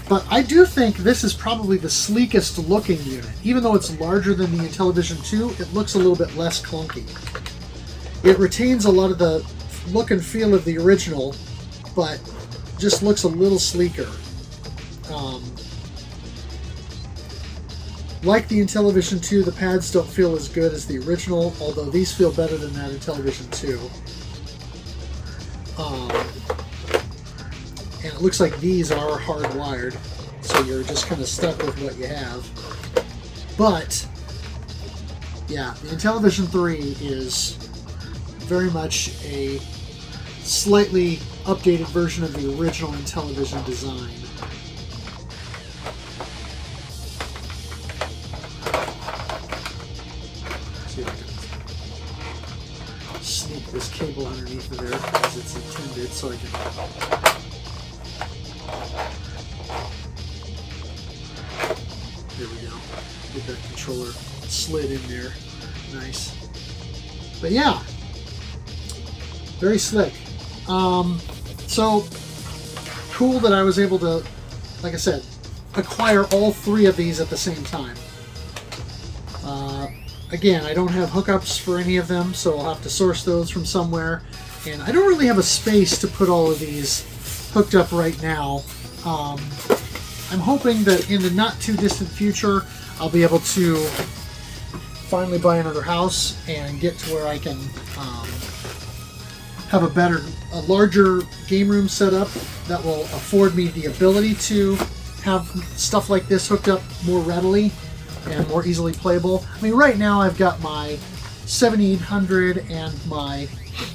But I do think this is probably the sleekest looking unit. Even though it's larger than the Intellivision 2, it looks a little bit less clunky. It retains a lot of the look and feel of the original, but just looks a little sleeker. Like the Intellivision 2, the pads don't feel as good as the original, although these feel better than that Intellivision 2. And it looks like these are hardwired, so you're just kind of stuck with what you have. But, yeah, the Intellivision 3 is very much a slightly updated version of the original Intellivision design. See if I can sneak this cable underneath of there as it's intended, so I can... There we go. Get that controller slid in there. Nice. But yeah, very slick. So cool that I was able to, like I said, acquire all three of these at the same time. Again, I don't have hookups for any of them, so I'll have to source those from somewhere. And I don't really have a space to put all of these hooked up right now. I'm hoping that in the not too distant future, I'll be able to finally buy another house and get to where I can have a larger game room set up that will afford me the ability to have stuff like this hooked up more readily and more easily playable. I mean, right now I've got my 7800 and my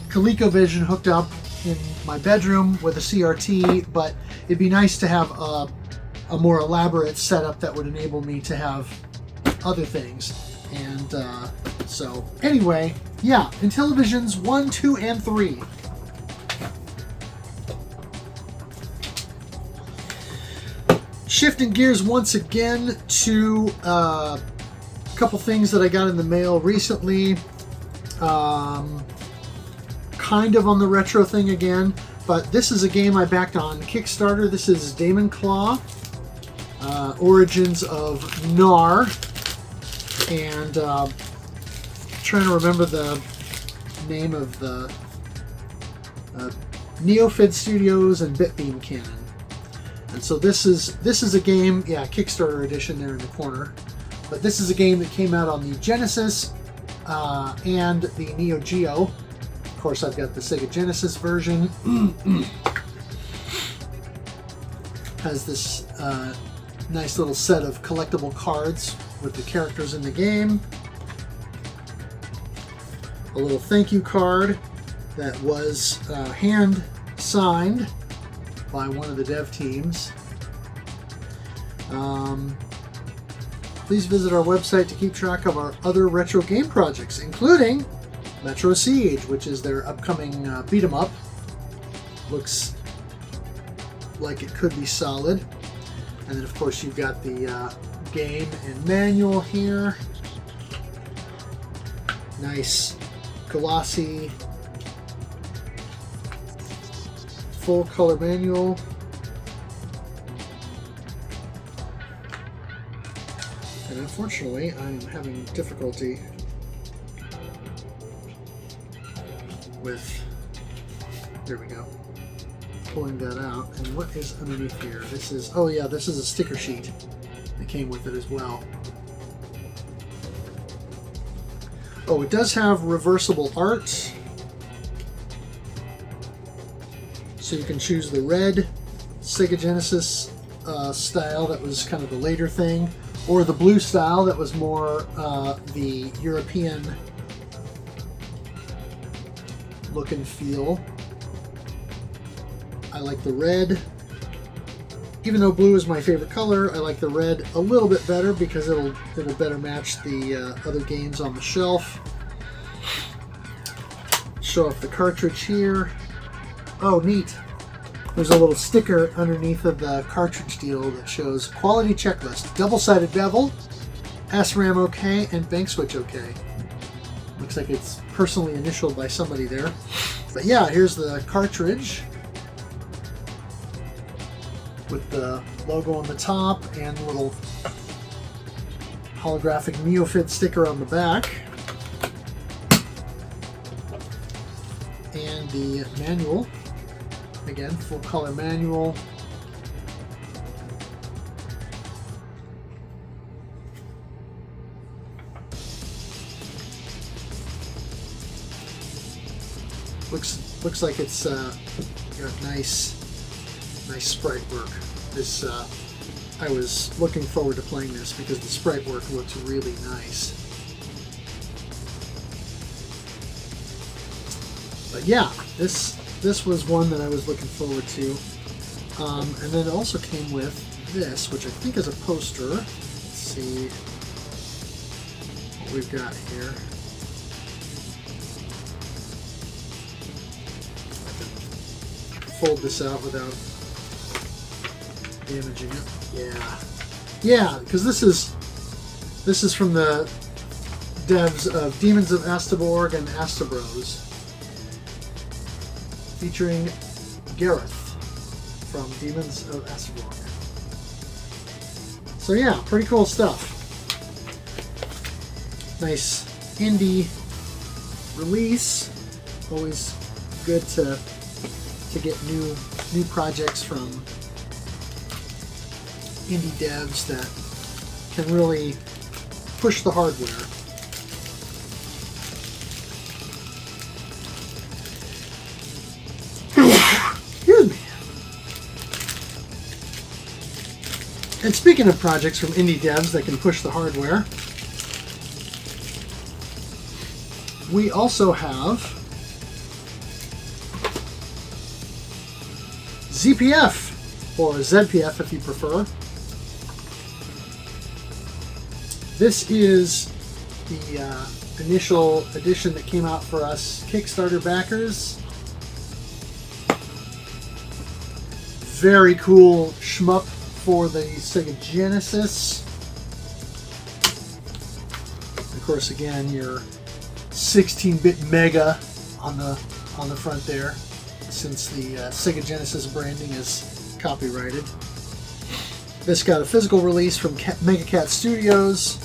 ColecoVision hooked up in my bedroom with a CRT, but it'd be nice to have a more elaborate setup that would enable me to have other things. And so anyway, yeah, Intellivisions 1, 2, and 3. Shifting gears once again to a couple things that I got in the mail recently. Kind of on the retro thing again, but this is a game I backed on Kickstarter. This is Damon Claw, Origins of Gnar, and trying to remember the name of the Neofid Studios and Bitbeam Cannon. And so this is a game, yeah, Kickstarter edition there in the corner. But this is a game that came out on the Genesis and the Neo Geo. Of course, I've got the Sega Genesis version. Has this nice little set of collectible cards with the characters in the game. A little thank you card that was hand signed by one of the dev teams. Please visit our website to keep track of our other retro game projects, including Metro Siege, which is their upcoming beat 'em up. Looks like it could be solid. And then, of course, you've got the game and manual here. Nice, glossy, full color manual. And unfortunately, I am having difficulty with, there we go, pulling that out. And what is underneath here? This is, oh yeah, this is a sticker sheet that came with it as well. Oh, it does have reversible art. So you can choose the red Sega Genesis style that was kind of the later thing, or the blue style that was more the European look and feel. I like the red. Even though blue is my favorite color, I like the red a little bit better because it'll better match the other games on the shelf. Show off the cartridge here. Oh, neat. There's a little sticker underneath of the cartridge deal that shows quality checklist, double-sided bevel, SRAM OK, and bank switch OK. Looks Looks like it's personally initialed by somebody there. But yeah, here's the cartridge with the logo on the top and a little holographic Neofit sticker on the back. And the manual. Again, full color manual. Looks like it's got nice sprite work. This I was looking forward to playing this because the sprite work looks really nice. But yeah, this was one that I was looking forward to. And then it also came with this, which I think is a poster. Let's see what we've got here. Fold this out without damaging it. Yeah, because this is from the devs of Demons of Astaborg and Astabros, featuring Gareth from Demons of Astaborg. So yeah, pretty cool stuff. Nice indie release. Always good to get new projects from indie devs that can really push the hardware. Excuse me. And speaking of projects from indie devs that can push the hardware, we also have ZPF, or ZPF if you prefer. This is the initial edition that came out for us Kickstarter backers. Very cool shmup for the Sega Genesis. Of course, again, your 16-bit Mega on the front there, since the Sega Genesis branding is copyrighted. This got a physical release from Mega Cat Studios,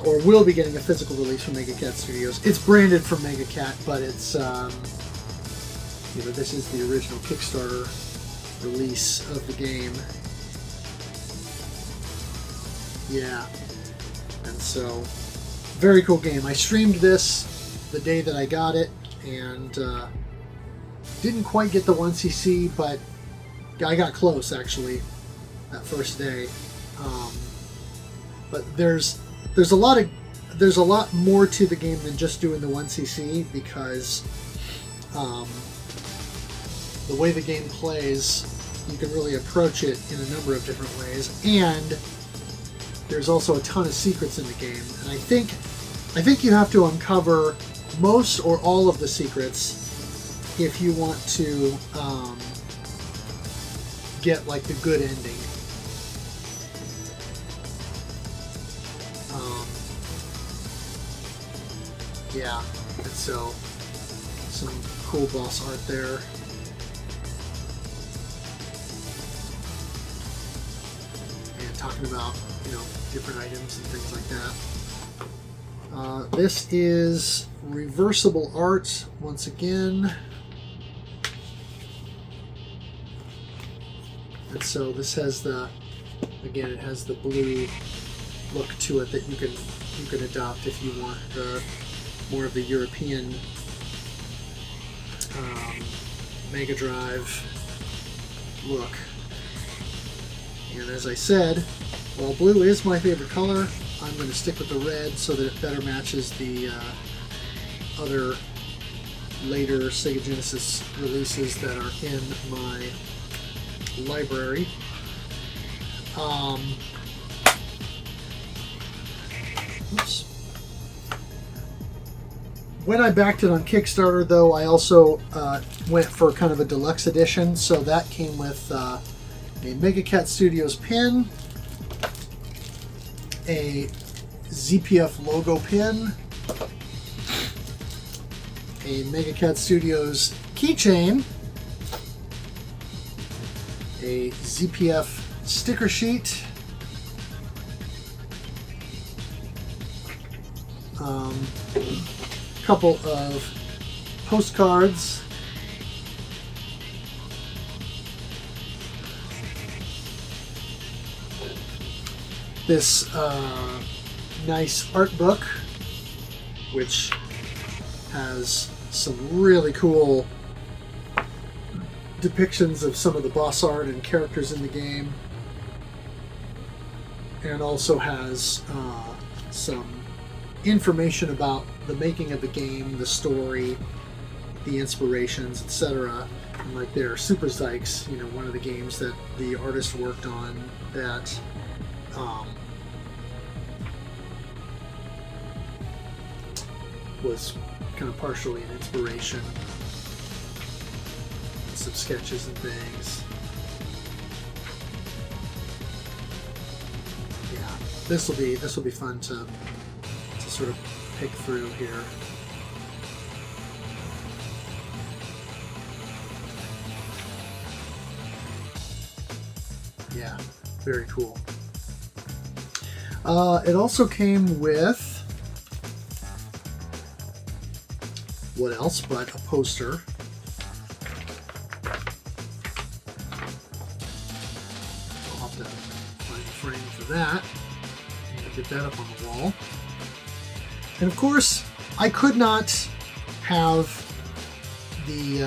or will be getting a physical release from Mega Cat Studios. It's branded from Mega Cat, but it's this is the original Kickstarter release of the game. Yeah, and so very cool game. I streamed this the day that I got it, and didn't quite get the 1cc, but I got close actually that first day. But there's a lot more to the game than just doing the 1cc, because the way the game plays, you can really approach it in a number of different ways, and there's also a ton of secrets in the game. And I think you have to uncover most or all of the secrets if you want to get like the good ending. Yeah, and so some cool boss art there. And talking about, different items and things like that. This is reversible art once again. And so this has it has the blue look to it that you can adopt if you want more of the European Mega Drive look. And as I said, while blue is my favorite color, I'm going to stick with the red so that it better matches the other later Sega Genesis releases that are in my library. Oops. When I backed it on Kickstarter, though, I also went for kind of a deluxe edition, so that came with a Mega Cat Studios pin, a ZPF logo pin, a MegaCat Studios keychain, a ZPF sticker sheet, a couple of postcards, this nice art book, which has some really cool depictions of some of the boss art and characters in the game, and also has some information about the making of the game, the story, the inspirations, etc. And like there, Super Zykes, you know, one of the games that the artist worked on that was kind of partially an inspiration. Some sketches and things. Yeah, this will be fun to sort of pick through here. Yeah, very cool. It also came with, what else but a poster. I'll have to find a frame for that and get that up on the wall. And of course, I could not have the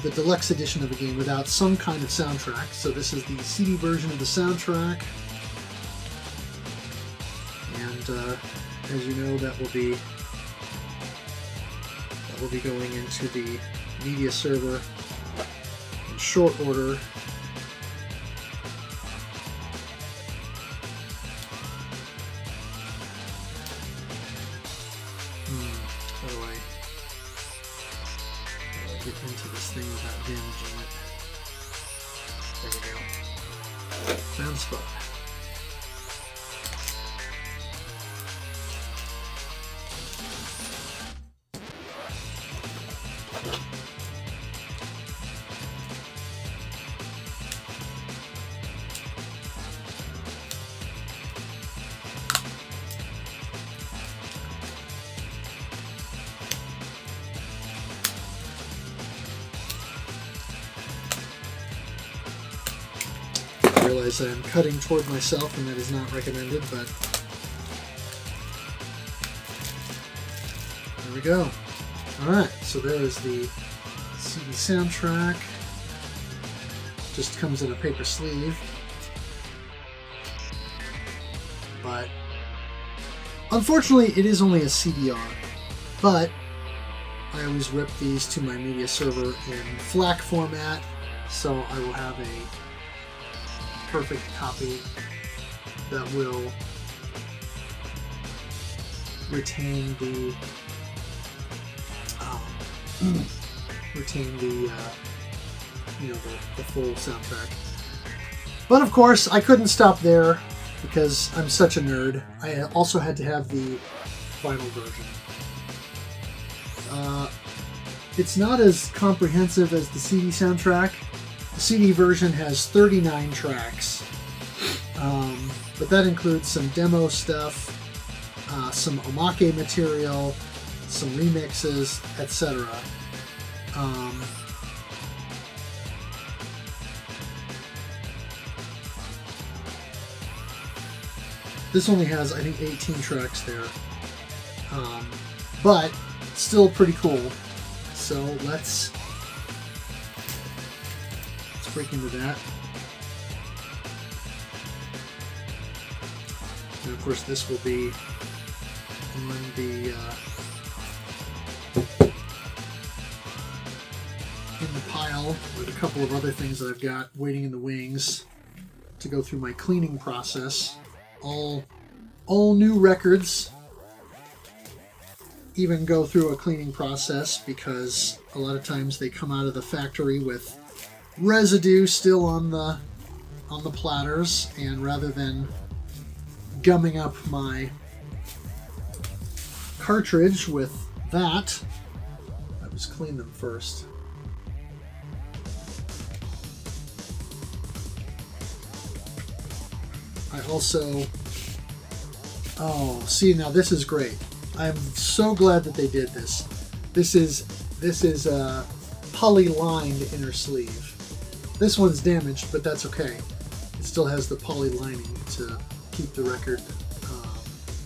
deluxe edition of the game without some kind of soundtrack. So this is the CD version of the soundtrack, and as you know, that will be going into the media server in short order. How do I get into this thing without damaging it? There we go. Found spot. I realize that I'm cutting toward myself and that is not recommended, but there we go. Alright, so there is the CD soundtrack. Just comes in a paper sleeve. But unfortunately it is only a CDR. But I always rip these to my media server in FLAC format, so I will have a perfect copy that will retain the the full soundtrack. But of course, I couldn't stop there because I'm such a nerd. I also had to have the vinyl version. It's not as comprehensive as the CD soundtrack. The CD version has 39 tracks, but that includes some demo stuff, some omake material, some remixes, etc. This only has, I think, 18 tracks there, but still pretty cool. So let's break into that. And of course, this will be on the in the pile with a couple of other things that I've got waiting in the wings to go through my cleaning process. All new records even go through a cleaning process because a lot of times they come out of the factory with residue still on the platters, and rather than gumming up my cartridge with that. I just clean them first. I also, oh, see, now this is great. I'm so glad that they did this. This is a poly-lined inner sleeve. This one's damaged, but that's okay. It still has the poly lining to keep the record.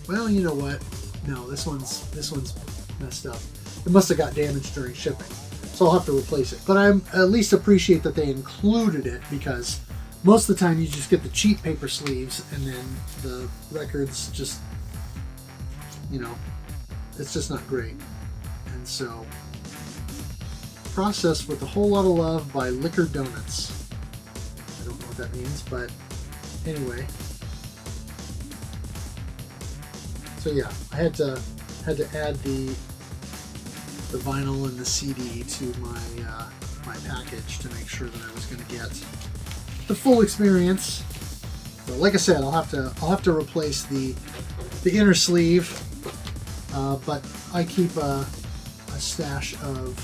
Well, you know what? No, this one's messed up. It must have got damaged during shipping, so I'll have to replace it. But I at least appreciate that they included it, because most of the time you just get the cheap paper sleeves and then the records just, you know, it's just not great. And so, processed with a whole lot of love by Liquor Donuts. I don't know what that means, but anyway. So yeah, I had to add the vinyl and the CD to my my package to make sure that I was going to get the full experience. But like I said, I'll have to replace the inner sleeve, but I keep a stash of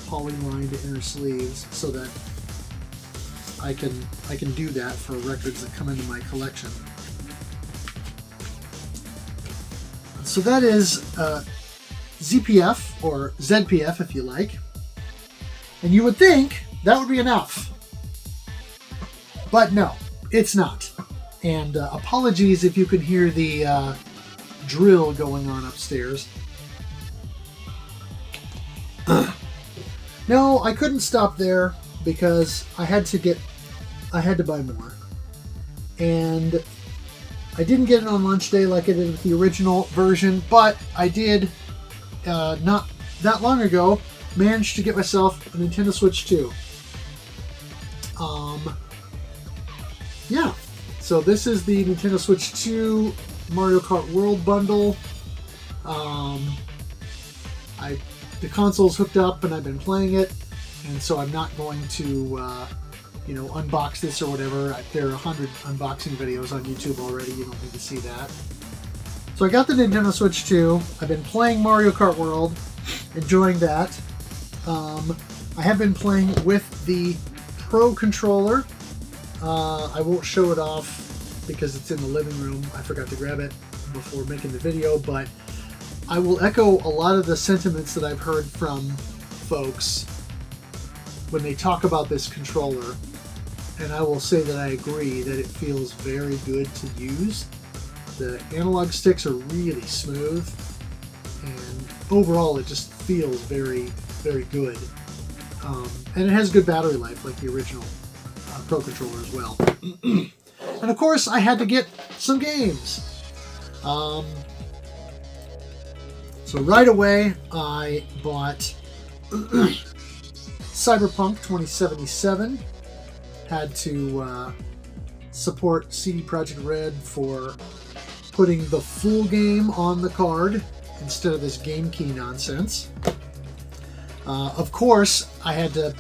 poly-lined inner sleeves so that I can do that for records that come into my collection. So that is ZPF, or ZPF if you like, and you would think that would be enough, but no, it's not. And apologies if you can hear the drill going on upstairs. No, I couldn't stop there because I had to buy more. And I didn't get it on launch day like I did with the original version, but I did, not that long ago, manage to get myself a Nintendo Switch 2. Yeah, so this is the Nintendo Switch 2 Mario Kart World bundle. The console's hooked up and I've been playing it, and so I'm not going to, unbox this or whatever. There are 100 unboxing videos on YouTube already. You don't need to see that. So I got the Nintendo Switch 2. I've been playing Mario Kart World, enjoying that. I have been playing with the Pro Controller. I won't show it off because it's in the living room. I forgot to grab it before making the video, but I will echo a lot of the sentiments that I've heard from folks when they talk about this controller, and I will say that I agree that it feels very good to use. The analog sticks are really smooth, and overall it just feels very, very good. And it has good battery life like the original Pro Controller as well. And of course I had to get some games. So right away, I bought Cyberpunk 2077. Had to support CD Projekt Red for putting the full game on the card instead of this game key nonsense. Of course, I had to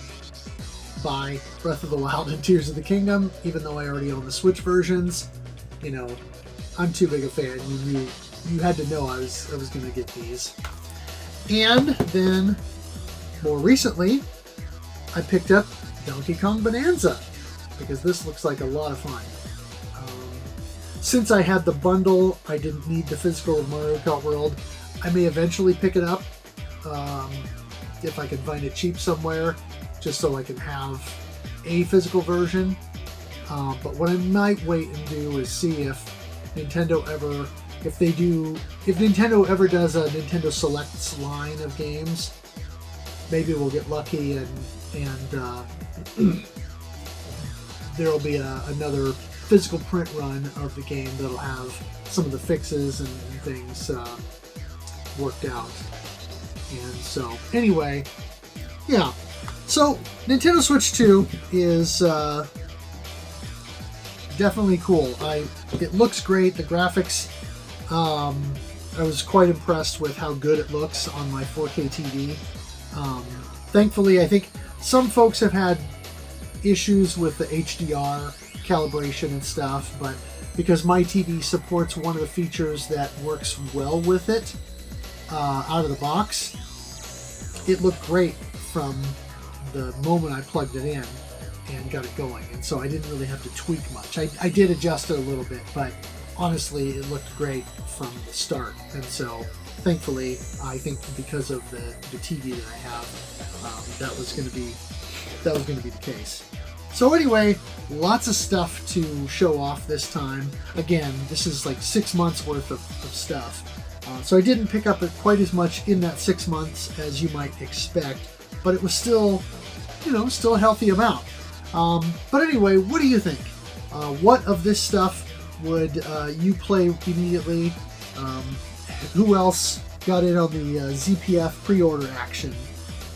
buy Breath of the Wild and Tears of the Kingdom, even though I already own the Switch versions. You know, I'm too big a fan. You had to know I was going to get these. And then, more recently, I picked up Donkey Kong Bonanza, because this looks like a lot of fun. Since I had the bundle, I didn't need the physical of Mario Kart World. I may eventually pick it up, if I can find it cheap somewhere, just so I can have a physical version. But what I might wait and do is see if Nintendo ever does a Nintendo Selects line of games. Maybe we'll get lucky and there'll be another physical print run of the game that'll have some of the fixes and things worked out. And so, anyway, yeah. So, Nintendo Switch 2 is definitely cool. It looks great. The graphics, I was quite impressed with how good it looks on my 4K TV. Thankfully, I think some folks have had issues with the HDR calibration and stuff, but because my TV supports one of the features that works well with it, out of the box, it looked great from the moment I plugged it in and got it going. And so I didn't really have to tweak much. I did adjust it a little bit, but honestly, it looked great from the start. And so thankfully, I think because of the TV that I have, that was going to be the case. So anyway, lots of stuff to show off this time. Again, this is like 6 months worth of stuff. So I didn't pick up quite as much in that 6 months as you might expect, but it was still, still a healthy amount. But anyway, what do you think? What of this stuff would you play immediately? Who else got in on the ZPF pre-order action?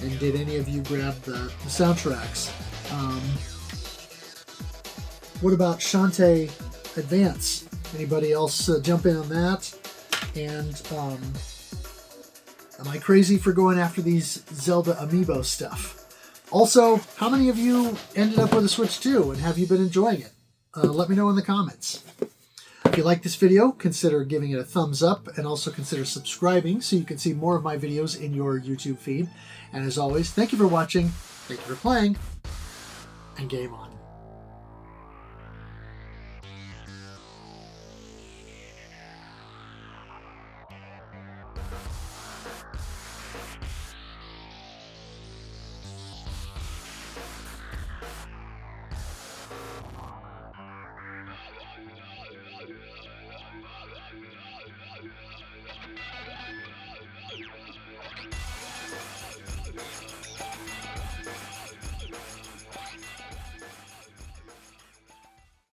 And did any of you grab the soundtracks? What about Shantae Advance? Anybody else jump in on that? And am I crazy for going after these Zelda amiibo stuff? Also, how many of you ended up with a Switch 2 and have you been enjoying it? Let me know in the comments. If you like this video, consider giving it a thumbs up and also consider subscribing so you can see more of my videos in your YouTube feed. And as always, thank you for watching, thank you for playing, and game on.